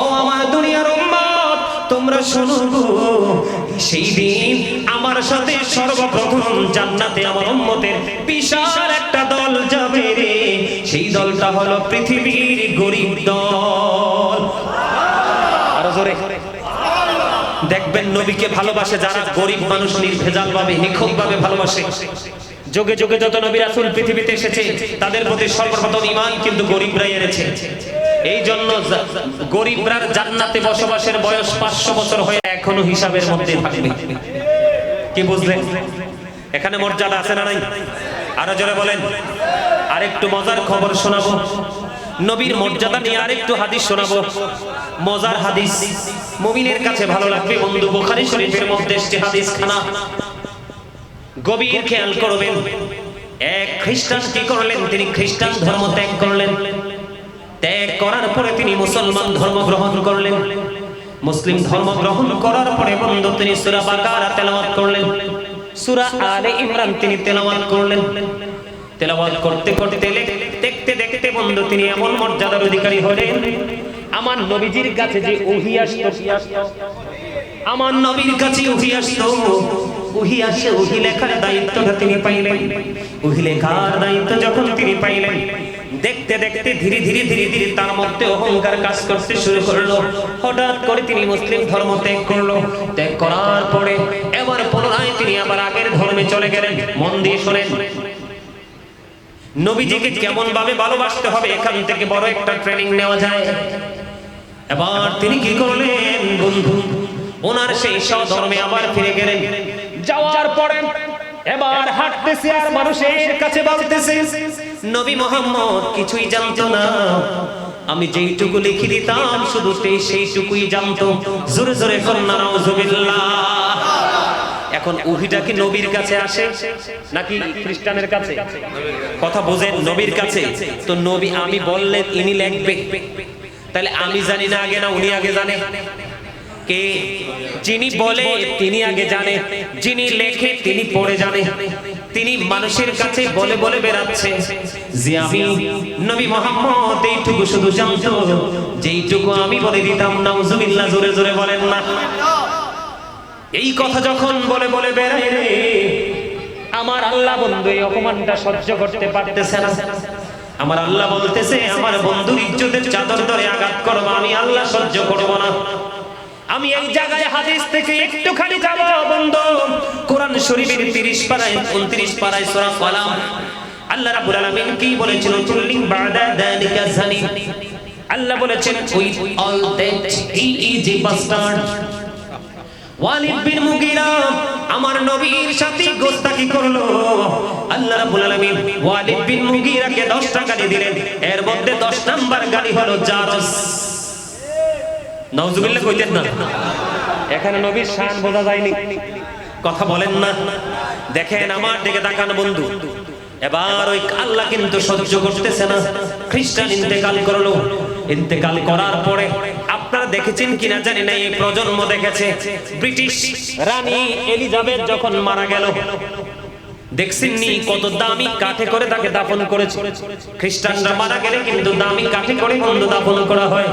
[SPEAKER 1] ও আমার দুনিয়ার উম্মত, তোমরা শোনো, সেই দিন আমার সাথে সর্বপ্রথম জান্নাতে আমার উম্মতের বিশাল একটা দল যাবে রে। সেই দলটা হলো পৃথিবীর গরিব দল। আরো জোরে দেখবেন, নবীকে ভালোবাসে যারা গরিব মানুষ, নির্ভেজাল ভাবে নিখুঁত ভাবে ভালোবাসে। যুগে যুগে যত নবী রাসূল পৃথিবীতে এসেছে, তাদের প্রতি সর্বপ্রথম ঈমান কিন্তু গরিবরাই এনেছে। এই জন্য গরিবরার জান্নাতে বসবাসের বয়স 500 বছর হয়ে এখনো হিসাবের মধ্যে থাকবে। কি বুঝলেন? এখানে মর্যাদা আছে না নাই? আরো জোরে বলেন। আরেকটু মজার খবর শোনাবো, নবীর মর্যাদা নিয়ে আরেকটু হাদিস শোনাবো। মজার হাদিস, মুমিনের কাছে ভালো লাগবে বন্ধু। বুখারী শরীফের মধ্যে একটি হাদিস খানা, গভীর খেয়াল করবেন। এক খ্রিস্টান কি করলেন? তিনি খ্রিস্টান ধর্ম ত্যাগ করলেন। ত্যাগ করার পরে তিনি মুসলমান ধর্ম গ্রহণ করলেন। মুসলিম ধর্ম গ্রহণ করার পরে বন্ধু তিনি সূরা বাকারা তেলাওয়াত করলেন, সূরা আলে ইমরান তিনি তেলাওয়াত করলেন। তেলাওয়াত করতে করতে দেখতে দেখতে বন্ধু তিনি এমন মর্যাদার অধিকারী হলেন, আমার নবীজির কাছে যে ওহী আসতো, আমার নবীর কাছে ওহী আসতো, ওহী আসে, ওহী লেখার দায়িত্বটা তিনি পাইলেন। ওহী লেখার দায়িত্ব যখন তিনি পাইলেন, দেখতে দেখতে ধীরে ধীরে তার মধ্যে অহংকার কাজ করতে শুরু করলো। হঠাৎ করে তিনি মুসলিম ধর্ম ত্যাগ করলো। ত্যাগ করার পরে এবার পুনরায় তিনি আবার আগের ধর্মে চলে গেলেন। মন দিয়ে শোনেন, নবীজিকে কেমন ভাবে ভালোবাসতে হবে এখান থেকে বড় একটা ট্রেনিং নেওয়া যায়। এবার তিনি কি করলেন বন্ধু, ওনার সেই স্বধর্মে আবার ফিরে গেলেন। যাওয়ার পরে এবার হাঁটতেছে আর মানুষের কাছে বলতেছে, নবী মুহাম্মদ কিছুই জানতো না, আমি যেইটুকু লিখে দিতাম শুধু সেইটুকুই জানতো। জোরে জোরে কন্যা নাউজুবিল্লাহ। এখন ওহিটা কি নবীর কাছে আসে নাকি খ্রিস্টানের কাছে? কথা বোঝেন, নবীর কাছে। তো নবী আমি বললেন ইনি লিখবে, তাহলে আমি জানি না আগে না উনি আগে জানে? কে? যিনি বলে তিনি আগে জানে, যিনি লেখে তিনি পড়ে জানে। তিনি মানুষের কাছে বলে বলে বেড়াচ্ছে যে আমি নবী মুহাম্মদ এইটুকু শুধু জানতো যেইটুকু আমি বলে দিতাম। নাউজুবিল্লাহ, জোরে জোরে বলেন না। এই কথা যখন বলে বলে বেড়ায় রে, আমার আল্লাহ বন্ধু এই অপমানটা সহ্য করতে পারতেছে না। আমার আল্লাহ বলতেছে আমার বন্ধুর ইজ্জতের চাদর ধরে আঘাত করব, আমি আল্লাহ সহ্য করব না। আমি এই জায়গায় হাদিস থেকে একটুখানি যাব বন্ধু। কোরআন শরীফের 30 পারায় 29 পারায় সূরা কালাম আল্লাহ রাব্বুল আলামিন কি বলেছেন? তুল্লিং বাদা যালিকা জানি। আল্লাহ বলেছেন with all that he is a bastard. Walid bin Mughira আমার নবীর সাথে গোস্তাকি করলো। আল্লাহ রাব্বুল আলামিন ওয়ালিদ বিন মুগীরাকে 10টা গালি দিলেন, এর মধ্যে 10 নাম্বার গালি হলো জারস। নাউজুবিল্লাহ কইতেন না? এখানে নবীর শান বোঝা যায়নি, কথা বলেন না। দেখেন আমার দিকে তাকান বন্ধু। এবার ওই আল্লাহ কিন্তু সহ্য করতেছে না। খ্রিস্টান ইন্তেকাল করলো। ইন্তেকাল করার পরে আপনারা দেখেছেন কিনা জানি না, এই প্রজন্ম দেখেছে, ব্রিটিশ রানী এলিজাবেথ যখন মারা গেল দেখছেননি কত দামি কাঠে করে তাকে দাফন করেছে। খ্রিস্টানরা মারা গেলে কিন্তু দামি কাঠে করে বন্ধু দাফন করা হয়।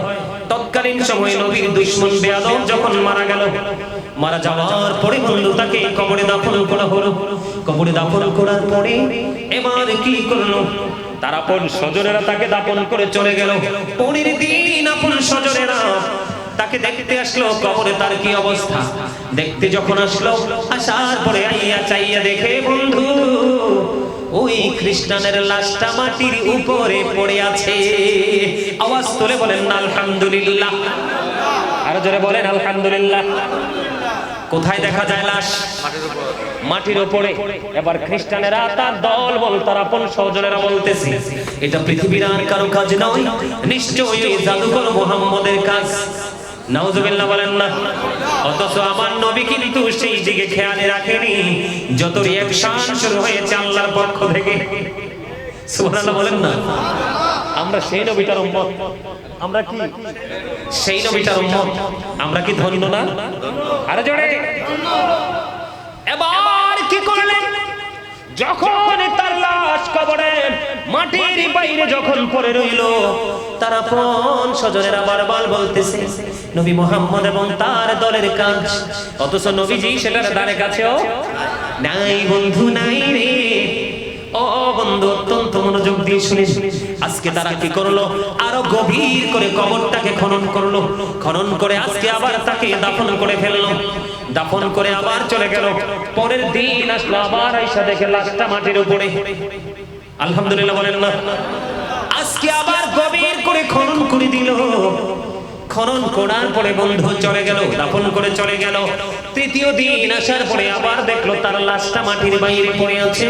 [SPEAKER 1] তৎকালীন সময়ে নবীর দুশমন বেয়াদব যখন মারা গেল, মারা যাওয়ার পরে বন্ধু তাকে কবরে দাফন করা হলো। কবরে দাফন করার পরে এবার কি করলো, তার আপন স্বজনেরা তাকে দাফন করে চলে গেল। পরের দিন আপন স্বজনেরা তাকে দেখতে আসলো, কবরে তার কি অবস্থা। দেখতে যখন আসলো, আসার পরে আইয়া চাইয়া দেখে বন্ধু ওই খ্রিস্টানের লাশটা মাটির উপরে পড়ে আছে। আওয়াজ তুলে বলেন না আলহামদুলিল্লাহ। আরো জোরে বলেন আলহামদুলিল্লাহ। কোথায় দেখা যায় লাশ? মাটির উপরে। এবার খ্রিস্টানেরা তার দল বল তার আপন স্বজনেরা বলতেছে এটা পৃথিবীর আর কারো কাজ নয়, নিশ্চয়ই এই জাদুকর মুহাম্মদের কাজ। নাউজুবিল্লাহ বলেন না। অথচ আমার নবী কিন্তু সেই দিকে খেয়াল রাখেনি। যত রিঅ্যাকশন শুরু হয়েছে আল্লাহর পক্ষ থেকে। সুবহানাল্লাহ বলেন না। আমরা সেই নবীটার উম্মত। আমরা কি সেই নবীটার উম্মত? আমরা কি ধন্য না? আরে জোরে। এবার কি করলেন? যখন তার লাশ কবরে মাটির বাইরে যখন পড়ে রইল, তার আপন স্বজনেরা বারবার বলতেছে নবী মুহাম্মদ এবং তার দলের কাজ। অথচ নবীজি সেটার ধারে কাছেও নাই বন্ধু, নাই রে। ও বন্ধু অত্যন্ত মনোযোগ দিয়ে শুনে আজকে তারা কি করলো, আরো গভীর করে কবরটাকে খনন করলো। খনন করে আজকে আবার তাকে দাফন করে ফেললো। দাফন করে আবার চলে গেল। পরের দিন আসলো, আবার আইসা দেখে লাশটা মাটির উপরে। আলহামদুলিল্লাহ বলেন না। আজকে আবার গভীর করে খনন করে দিল। খনন করার পরে বন্ধু চলে গেল, দাফন করে চলে গেল। তৃতীয় দিন আসার পরে আবার দেখলো তার লাশটা মাটির বাইরে পড়ে আছে।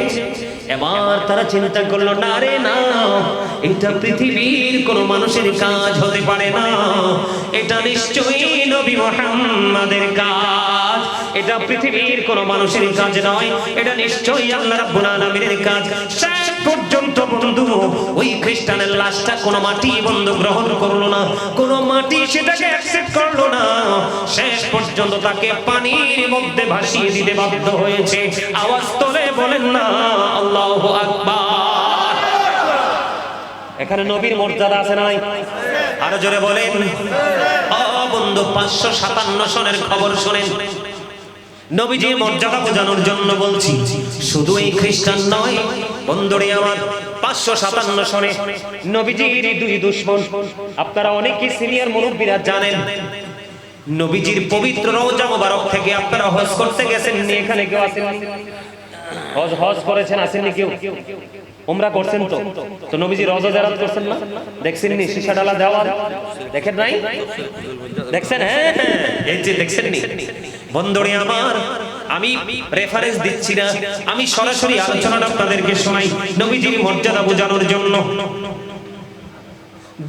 [SPEAKER 1] এবার তারা চিন্তা করলো না রে না, এটা পৃথিবীর কোন মানুষের কাজ হতে পারে না, এটা নিশ্চয়ই নবী মুহাম্মাদের কাজ। এটা পৃথিবীর কোন মানুষের কাজ নয়, এটা নিশ্চয়ই আল্লাহ রাব্বুল আলামিনের কাজ। শেষ পর্যন্ত বন্ধু ওই খ্রিস্টানের লাশটা কোন মাটি বন্ধু গ্রহণ করলো না, কোন মাটি সেটাকে অ্যাকসেপ্ট করলো না। শেষ পর্যন্ত তাকে পানির মধ্যে ভাসিয়ে দিতে বাধ্য হয়েছে। আওয়াজ তোলে বলেন না আল্লাহু আকবার। এখানে নবীর মর্যাদা আছে না নাই? আরো জোরে বলেন। ও বন্ধু 557 সনের খবর শুনেন। নবীজির মর্যাদা বোঝানোর জন্য বলছি, শুধু এই খ্রিস্টান নয় বন্ধুরে আমার, 557 সনে নবীজির দুই দুশমন, আপনারা অনেকেই সিনিয়র মুরব্বীরা জানেন, নবীজির পবিত্র রওজা মোবারক থেকে আপনারা হজ করতে গেছেন নি? এখানে কেউ আছেন? হজ করেছেন, আসেননি কেউ? উমরা করছেন তো? তো নবীজির রওজা জিয়ারত করছেন না? দেখছেন নি সীসা ডালা দেওয়া? দেখেন নাই? দেখছেন? হ্যাঁ, এই যে দেখছেন নি? বন্ধুরে আমার, আমি রেফারেন্স দিচ্ছি না, আমি সরাসরি আলোচনাটা আপনাদেরকে শোনাই নবীজির মর্যাদা বোঝানোর জন্য।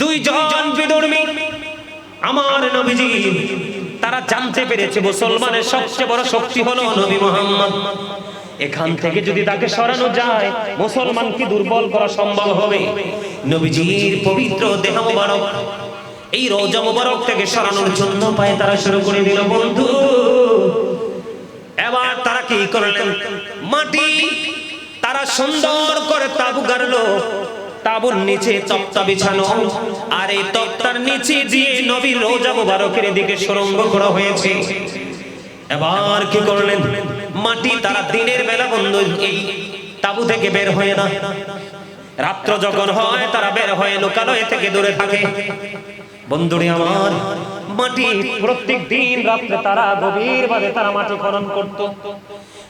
[SPEAKER 1] দুইজন বিধর্মী আমার নবীজি, তারা জানতে পেরেছে মুসলমানের সবচেয়ে বড় শক্তি হলো নবী মুহাম্মদ। এখান থেকে যদি তাকে সরানো যায়, মুসলমানকে দুর্বল করা সম্ভব হবে। নবীজির পবিত্র দেহ মোবারক এই রওজা মোবারক থেকে সরানোর জন্য পায়ে তারা শুরু করে দিল। বন্ধু, এবার তারা কি করলেন? মাটি তারা সুন্দর করে তাবু গাড়লো, তাবুর নিচে তক্তা বিছানো, আর এই তক্তার নিচে দিয়ে নবীর রওজা মোবারকের দিকে সুড়ঙ্গ করা হয়েছে। এবার কি করলেন? মাটি তারা দিনের বেলা বন্ধু এই তাবু থেকে বের হয় না, রাত্র যখন হয় তারা বের হয়ে লোকালয় থেকে দূরে থাকে। বন্ধুরে আমার, মাটি প্রত্যেক দিন রাত্রে তারা গভীরভাবে তারা মাটি খনন করত।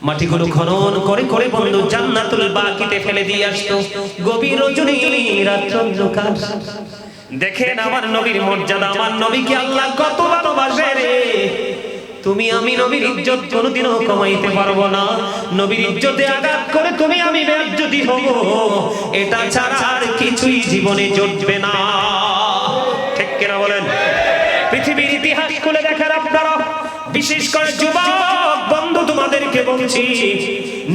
[SPEAKER 1] মাটিগুলো খনন করে করে বন্ধু জান্নাতুল বাকিতে ফেলে দিয়ে আসতো। গভীর রজনী রাত্র অন্ধকার। দেখেন আমার নবীর মর্যাদা, আমার নবীকে আল্লাহ কত ভালোবাসে রে। তুমি আমি নবীর ইজ্জত কোনোদিনও কমাইতে পারবো না। নবীর ইজ্জতে আঘাত করে তুমি আমি বেইজ্জতি হব, এটা ছাড়া আর কিছুই জীবনে জুটবে না। ঠিক কিনা বলেন? পৃথিবীর ইতিহাস খুলে দেখেন আপনারা, বিশেষ করে যুবক বন্ধু তোমাদেরকে বলছি,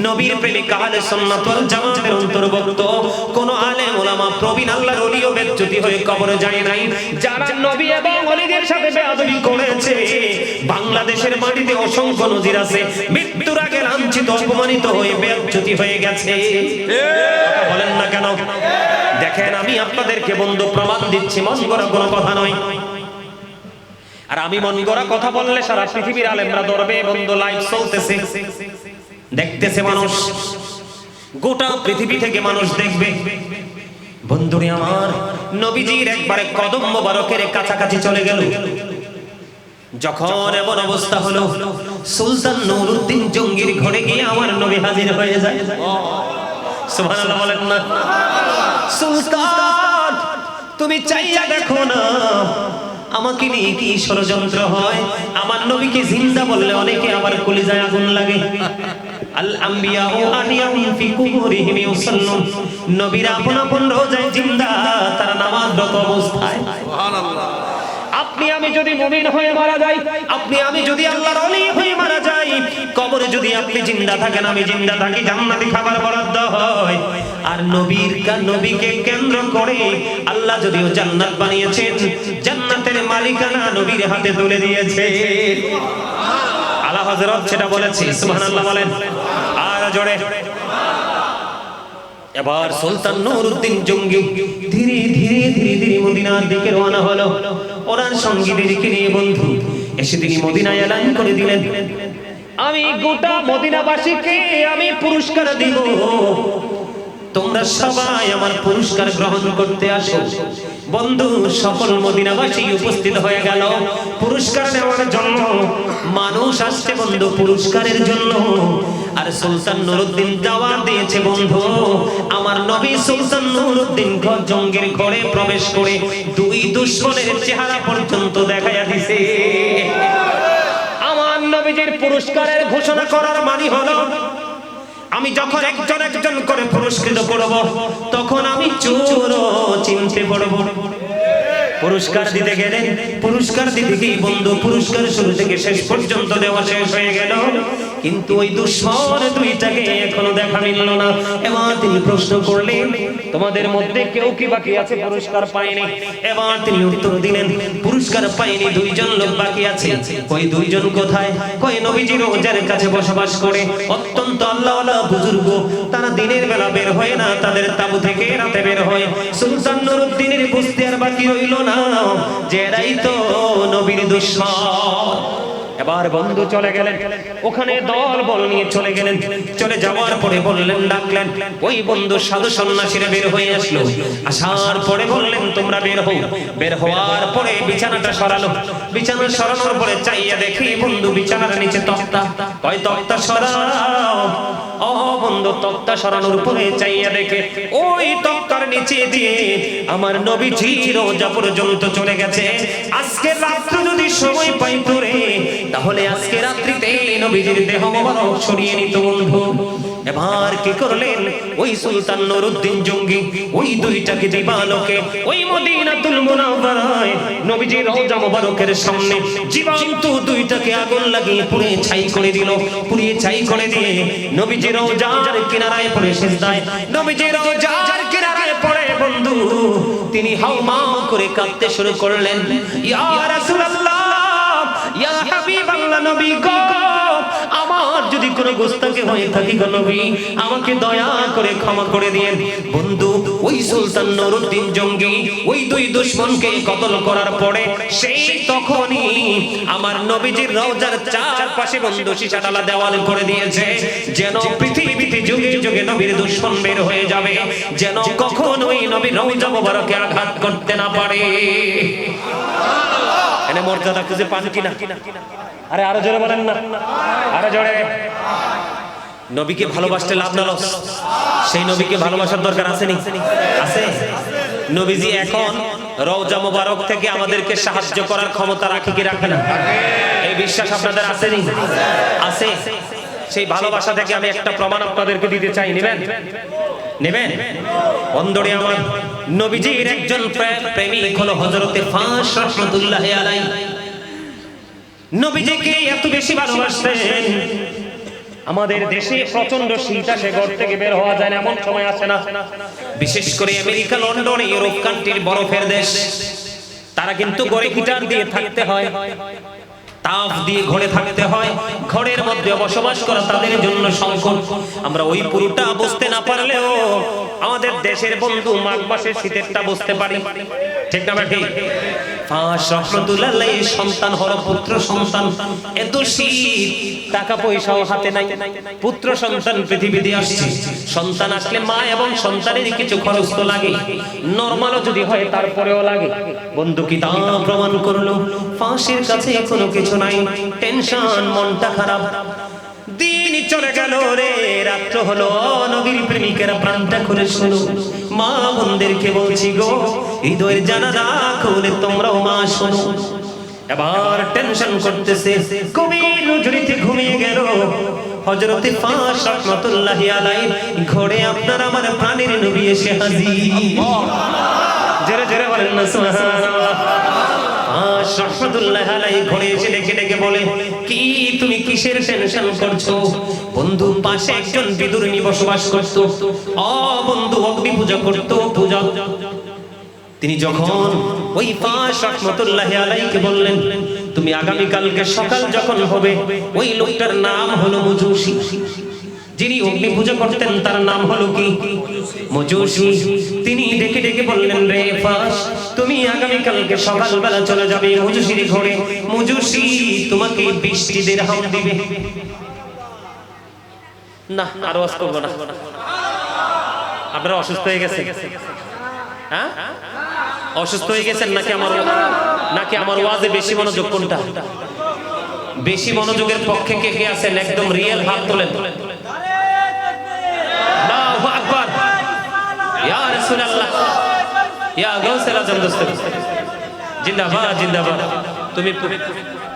[SPEAKER 1] নবীর প্রেমিক আহলে সুন্নাত ওয়াল জামাতের অন্তর্ভুক্ত কোন আলেম ওলামা প্রবীণ আল্লাহর ওলিও বেজ্জতি হয়ে কবরে যায় নাই। যারা নবী এবং ওলিদের সাথে বেয়াদবি করেছে, বাংলাদেশের মাটিতে অসংখ্য নজির আছে, মৃত্যুর আগে লাঞ্ছিত অপমানিত হয়ে বেজ্জতি হয়ে গেছে। কথা বলেন না কেন? দেখেন, আমি আপনাদেরকে বন্ধু প্রমাণ দিচ্ছি, মন করা কোনো কথা নয়। আর আমি মন গড়া কথা বললে সারা পৃথিবীর আলেমরা ধরবে। বন্ধু, লাইভ চলতেছে, দেখতেছে মানুষ, গোটা পৃথিবী থেকে মানুষ দেখবে। বন্ধুরে আমার, নবীজির একবারে কদম মোবারকের কাছাকাছি চলে গেল। যখন এমন অবস্থা হলো, সুলতান নুরউদ্দিন জঙ্গির ঘরে গিয়ে আমার নবী হাজির হয়ে যায়। সুবহানাল্লাহ বলেন না? সুলতান, তুমি চাইয়া দেখো না আমাকে নিয়ে কি ষড়যন্ত্র হয়। আমার নবীকে জিন্দা বললে অনেকে আমার কলিজায় আগুন লাগে। আল আম্বিয়া ও আনিয়াম ফি কুবুরিহিম ইউসাল্লুন, নবীরা আপন আপন রোজায় জিন্দা, তারা নামাজরত অবস্থায়। সুবহানাল্লাহ। আপনি আমি যদি মুমিন হয়ে মারা যাই, আপনি আমি যদি আল্লাহর ওলি হয়ে মারা যাই, কবরে যদি আপনি জিন্দা থাকেন আমি জিন্দা থাকি, জান্নাতি খাবার বরাদ্দ হয়। আর নবীকে কেন্দ্র করে আল্লাহ যদিও জান্নাত বানিয়েছেন, জান্নাতের মালিকানা নবীর হাতে তুলে দিয়েছে। আলা হযরত সেটা বলেছে। সুবহানাল্লাহ বলেন আর জোরে। এবার সুলতান নুরউদ্দিন জঙ্গি ধীরে ধীরে ধীরে ধীরে মদিনার দিকে রওনা হলো। ওনার সঙ্গীদেরকে নিয়ে বন্ধু এসে তিনি মদিনায় এলান করে দিলেন, আমি গোটা মদিনাবাসীকে আমি পুরস্কার দিব, তোমরা সবাই আমার পুরস্কার গ্রহণ করতে আসো। বন্ধু, সকল মদিনাবাসী উপস্থিত হয়ে গেল পুরস্কার নেওয়ার জন্য। মানুষ আসছে বন্ধু পুরস্কারের জন্য। আর সুলতান নুরউদ্দিন দাওয়াত দিয়েছে বন্ধু, আমার নবী সুলতান নুরউদ্দিন জঙ্গির ঘরে প্রবেশ করে দুই দুশমনের চেহারা পর্যন্ত দেখাইয়া দিছে। আমার নবীজির পুরস্কারের ঘোষণা করার মানে হলো, আমি যখন একজন একজন করে পুরস্কৃত করব, তখন আমি চোরও চিনতে পারবো। পুরস্কার দিতে গেলে পুরস্কার দিতে গিয়ে বন্ধু পুরস্কার শুরু থেকে শেষ পর্যন্ত দেওয়া শেষ হয়ে গেল, কিন্তু ওই দুশমন দুইটাকে এখনো দেখা মিলল না। এবার তিনি প্রশ্ন করলেন, তোমাদের মধ্যে কেউ কি বাকি আছে পুরস্কার পায়নি? এবার তিনি উত্তর দিলেন, পুরস্কার পায়নি দুইজন লোক বাকি আছে। ওই দুইজন কোথায়? কয় নবীজির রওজার কাছে বসবাস করে অত্যন্ত আল্লাহওয়ালা বুজুর্গ, তারা দিনের বেলা বের হয় না, তাদের তাবু থেকে রাতে বের হয়। সুলতান নুরউদ্দিনের বুঝতে আর বাকি রইল না যে এরাই তো নবীর দুশমন। এবার বন্ধু চলে গেলেন, ওখানে দল বল নিয়ে চলে গেলেন। চলে যাওয়ার পরে বললেন, ডাকলেন, ওই বন্ধু সাধু সন্ন্যাসীরা বের হয়ে আসলো। আসার পরে বললেন, তোমরা বের হও। বের হওয়ার পরে বিছানাটা সরালো। বিছানা সরানোর পরে চাইয়া দেখি বন্ধু বিছানার নিচে তক্তা। কয় তক্তা সরাও। ও বন্ধু, তক্তা সরানোর পরে চাইয়া দেখে ওই তক্তার নিচে দিয়ে আমার নবীজি রওজা পর্যন্ত চলে গেছে। আজকে রাত্রে যদি সময় পাই তোরে, তাহলে আজকে রাত্রিতে নবীজির দেহ মোবারক সরিয়ে নিত বন্ধু। এবার কি করলেন, ওই সুলতান নুরউদ্দিন জঙ্গি ওই দুইটাকে দিবালোকে ওই মদিনাতুল মুনাওয়ারায় নবীজির রওজা মোবারকের সামনে জীবন্ত দুইটাকে আগুন লাগিয়ে পুড়ে ছাই করে দিল। পুড়িয়ে ছাই করে দিয়ে নবীজির রওজার কিনারায় পড়ে সিজদায়, নবীজির রওজার কিনারায় পড়ে বন্ধু তিনি হাউমাউ করে কাঁদতে শুরু করলেন, ইয়া রাসূলুল্লাহ, ইয়া হাবিবাল্লাহ, নবী গো, আমার যদি কোনো গোস্তাকে হয়ে থাকি গো নবী, আমাকে দয়া করে ক্ষমা করে দিয়েন। বন্ধু, ওই সুলতান নুরউদ্দিন জঙ্গি ওই দুই দুশমনকে কতল করার পরে সেই তখনই আমার নবীজির রওজার চারপাশে বন্ধু সীসাডালা দেওয়াল করে দিয়েছে, যেন পৃথিবীতে যুগে যুগে নবীর দুশমন বের হয়ে যাবে, যেন কখনোই নবীর রওজা মোবারকে আঘাত করতে না পারে। এনে মর্যাদা খুঁজে পান কিনা? আরে আরো জোরে বলেন না, আরো জোরে। নবীকে ভালোবাসতে লাভ না লস? সেই নবীকে ভালোবাসার দরকার আছে নি? আছে। নবীজি এখন রওজা মোবারক থেকে আমাদেরকে সাহায্য করার ক্ষমতা রাখে কি রাখে না? এই বিশ্বাস আপনাদের আছে নি? আছে। সেই ভালোবাসা থেকে আমি একটা প্রমাণ আপনাদেরকে দিতে চাই, নেবেন? নেবেন? বন্ধুরে আমার, নবীজির একজন প্রেমিক হলো হযরতে ফাস রাহমাতুল্লাহি আলাইহি। নবীজিকে এত বেশি ভালোবাসতেন, আমাদের দেশে প্রচন্ড শীত আসে, ঘর থেকে বের হওয়া যায় না, এমন সময় আসে না। বিশেষ করে আমেরিকা, লন্ডন, ইউরোপ কান্ট্রির বরফের দেশ, তারা কিন্তু ঘরে হিটার দিয়ে থাকতে হয়, তাপ দিয়ে ঘরে থাকতে হয়, ঘরের মধ্যে বসবাস করা তাদের জন্য সংকট। আমরা ওই পুরোটা বুঝতে না পারলেও আমাদের দেশের বন্ধু মাঘ মাসের শীতেরটা বুঝতে পারি, ঠিক না ঠিক? ফাস রাহমাতুল্লাহ আলাইহি সন্তান হলো পুত্র সন্তান। এত শীত, টাকা পয়সাও হাতে নাই, পুত্র সন্তান পৃথিবীতে আসছে। সন্তান আসলে মা এবং সন্তানের কিছু খরচ তো লাগে, নরমালও যদি হয় তারপরেও লাগে। বন্ধু কি তা প্রমাণ করলো? ফাঁসের কাছে কোনো কিছু নাই, টেনশন, মনটা খারাপ। দিন চলে গেল রে, রাত্র হলো, নবীর প্রেমিকেরা প্রাণটা খুলে শোনো, মা বোনদেরকে বলছি গো, হৃদয়ের জানালা খুলে তোমরাও মা শোনো। এবার টেনশন করতেছে, গভীর রজনীতে ঘুমিয়ে গেল হযরতে ফাস রাহমাতুল্লাহি আলাইহি ঘরে আপনার আমার প্রাণের নবী এসে হাজির। জোরে জোরে বলেন না সুবহানাল্লাহ। ফাস রাহমাতুল্লাহি আলাইহি ঘরে এসে ডেকে ডেকে বলে, কি তুমি কিসের টেনশন করছো? বন্ধু, পাশে একজন বিদুরনী বসবাস করত, বন্ধু অগ্নি পূজা করত, পূজা। তিনি যখন ওই ফাস রাহমাতুল্লাহি আলাইহিকে বললেন, তুমি আগামী কালকে সকাল যখন হবে, ওই লোকটার নাম হলো মজুসি, যিনি অগ্নি পূজা করতেন তার নাম হলো কি? মজুসি। তিনি ডেকে ডেকে বললেন, রে ফাস, তুমি আগামী কালকে সকালবেলা চলে যাবে মজুসির ঘরে, মজুসি তোমাকে 20টি দিরহাম দিবে। না, আর ওয়াজ করব না। আপনারা অসুস্থ হয়ে গেছেন? হ্যাঁ, অসুস্থ হয়ে গেছেন নাকি আমার ওয়াজে বেশি মনোযোগ? কোনটা বেশি মনোযোগের পক্ষে কে কে আছেন? একদম রিয়েল হাত তোলেন। আল্লাহু আকবার, ইয়া রাসূলুল্লাহ, ইয়া গাউসুল আজম দোস্ত, জিন্দাবাদ জিন্দাবাদ। তুমি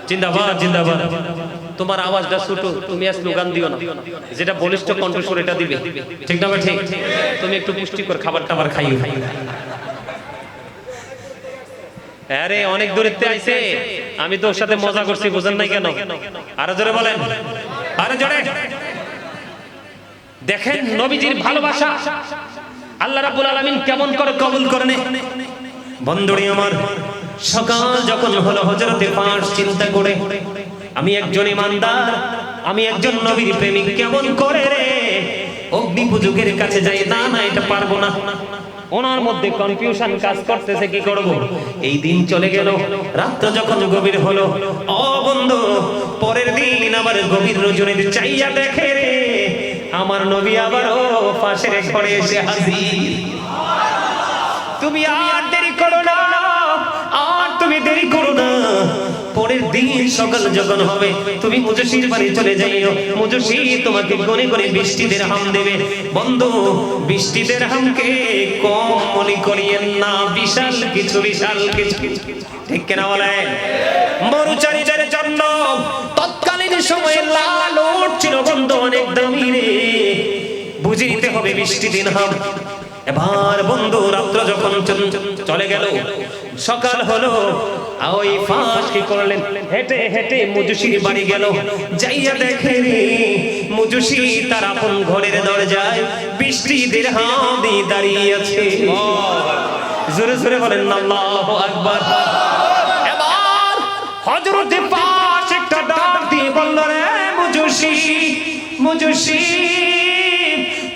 [SPEAKER 1] জিন্দাবাদ জিন্দাবাদ। তোমার আওয়াজটা ছোট, তুমি আর স্লোগান দিও না, যেটা বলিষ্ঠ কণ্ঠস্বর এটা দিবে, ঠিক না? ঠিক। তুমি একটু পুষ্টিকর খাবার টাবার খাইও। আরে অনেক দূরেতে আইছে, আমি তো ওর সাথে মজা করছি, বুঝেন নাই কেন? আরো জোরে বলেন, আরো জোরে। দেখেন নবীজির ভালোবাসা আল্লাহ রাব্বুল আলামিন কেমন করে কবুল করেন। বন্ধুরে আমার, সকাল যখন হলো হযরতে ফাস চিন্তা করে, আমি একজন ইমানদার, আমি একজন নবীর প্রেমিক, কেমন করে রে অগ্নি পূজকের কাছে যাই? না না, এটা পারবো না। ওনার মধ্যে কনফিউশন কাজ করতেছে, কি করব। এই দিন চলে গেল, রাত্র যখন গভীর হলো, ও বন্ধু, পরের দিন আবার গভীর রজনীতে চাইয়া দেখে রে আমার নবী আবারও পাশের ঘরে এসে হাজির। তুমি আর দেরি করো না, আর তুমি দেরি করো না। পরের দিন সকাল যখন হবে তুমি মুজশির বাড়ি চলে যাইও, মুজশি তোমাকে গনে গনে 20টি দিরহাম দেবে। বন্ধু, 20টি দিরহামকে কম মনে করিয়েন না, বিশাল কিছু, বিশাল কিছু, ঠিক কিনা বলেন? মরুচারীদের জন্য তৎকালীন সময়ে লাল ওট ছিল বন্ধু, অনেক দামি রে, বুঝে নিতে হবে 20টি দিরহাম। এবার বন্ধু রাত্র যখন চলে গেল, সকাল হলো, ওই ফাঁস কি করলেন, হেঁটে হেঁটে মুজশির বাড়ি গেল, যাইয়া দেখে রে মুজশি তার আপন ঘরের দরজায় 20টি দিরহাম দিয়ে দাঁড়িয়ে আছে। জোরে জোরে বলেন আল্লাহু আকবার। এবার হযরত পাশ একটা ডাক দিয়ে বলল, রে মুজশি, মুজশি,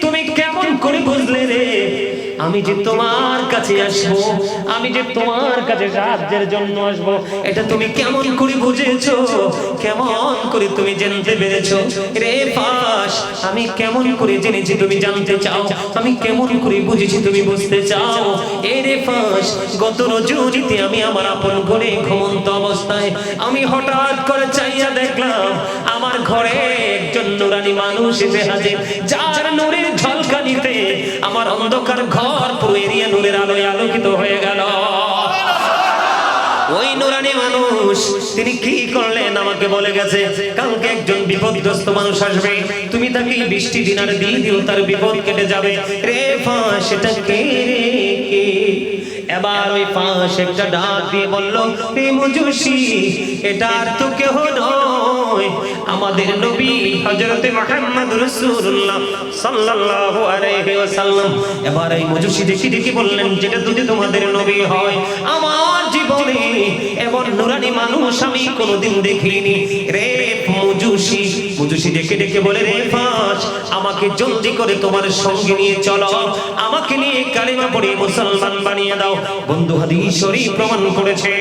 [SPEAKER 1] তুমি কেমন করে বুঝলে রে আমি যে তোমার কাছে আসবো, আমি যে তোমার কাছে সাহায্যের জন্য আসবো, এটা তুমি কেমন করে বুঝেছো, কেমন করে তুমি জানতে পেরেছো? রে ফাঁস, আমি কেমন করে জেনেছি তুমি জানতে চাও, আমি কেমন করে বুঝেছি তুমি বুঝতে চাও? এ রে ফাঁস, গত রজনীতে আমি আমার আপন ঘরে ঘুমন্ত অবস্থায় আমি হঠাৎ করে চাইয়া দেখলাম আমার ঘরে একজন নুরানি মানুষ এসে হাজির, যার নূরের ঝলকানিতে আমার অন্ধকার ঘর পুরো এরিয়া নূরের আলোয় আলোকিত হয়ে গেল। ওই নুরানি মানুষ তিনি কি করলেন আমাকে বলে গেছে, কালকে একজন বিপদগ্রস্ত মানুষ আসবে, তুমি তাকে 20টি দিনার দিয়ে দিও, তার বিপদ কেটে যাবে। রে ফাঁস, সেটা কে রে, কে? এবার ওই ফাঁস একটা ডাক দিয়ে বলল, হে মুজশি, এটা আর তো কেহ নয়, আমাদের নবী হযরত মুহাম্মদ রাসূলুল্লাহ সাল্লাল্লাহু আলাইহি ওয়াসাল্লাম। এবার এই মুজশি দেখি দেখি বললেন, যেটা যদি তোমাদের নবী হয়, আমার জীবনে এমন নুরানি মানুষ আমি কোনোদিন দেখিনি। রে মুজশি, মুজশি ডেকে ডেকে বলে, রে ফাঁস, আমাকে জলদি করে তোমার সঙ্গে নিয়ে চলো, আমাকে নিয়ে কালিমা পড়ে মুসলমান বানিয়ে দাও। বন্ধু, হাদিস শরীফ প্রমাণ করেছে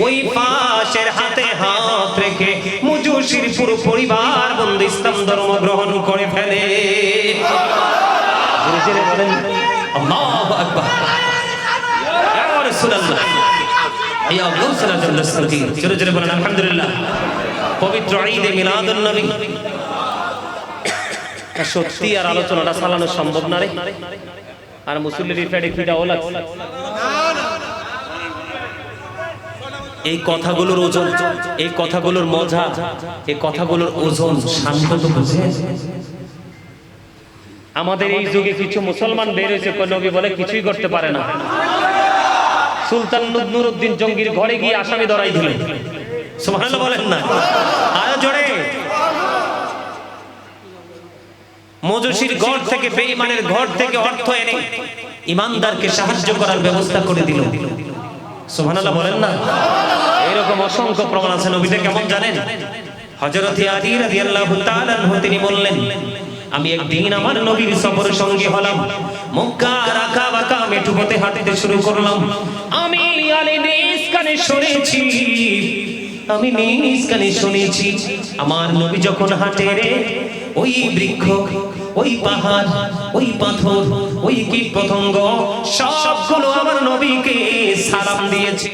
[SPEAKER 1] ওই ফাঁসের হাতে হাত রেখে মুজশির পুরো পরিবার বন্ধু ইসলাম ধর্ম গ্রহণ করে ফেলে। জোরে জোরে বলেন আল্লাহু আকবার। ইয়া রাসূলুল্লাহ, ইয়া গাউসুল আজম, জোরে জোরে বলেন আলহামদুলিল্লাহ। পবিত্র ঈদে মিলাদুন নবী, সত্যি আর আলোচনাটা চালানো সম্ভব না রে, আর মুসল্লির ফেডে কি দাও লাগছে। এই কথাগুলোর ওজন, এই কথাগুলোর মজা, এই কথাগুলোর ওজন শান্ত তো বুঝে। আমাদের এই যুগে কিছু মুসলমান বের হয়েছে, নবী বলে কিছুই করতে পারে না। সুলতান নুরউদ্দিন জঙ্গির ঘরে গিয়ে আসামি ধরাই দিল, সুবহানাল্লাহ বলেন না, আরো জোরে। মুজশির ঘর থেকে, বেঈমানের ঘর থেকে অর্থ এনে ইমানদারকে সাহায্য করার ব্যবস্থা করে দিল, সুবহানাল্লাহ বলেন না। এরকম অসংখ্য প্রমাণ আছে। নবীটা কেমন জানেন? হযরত আলী রাদিয়াল্লাহু তাআলা আনহু তিনি বললেন, আমি একদিন আমার নবীর সফরের সঙ্গী হলাম, মক্কার আঁকা-বাঁকা মেঠুপথে হাঁটতে শুরু করলাম। আমি আলী নিজ কানে শুনেছি, আমি নিজ কানে শুনেছি আমার নবী যখন হাঁটে রে, ওই বৃক্ষ, ওই পাহাড়, ওই পাথর, ওই কীট পতঙ্গ সবগুলো আমার নবীকে সালাম দিয়েছে।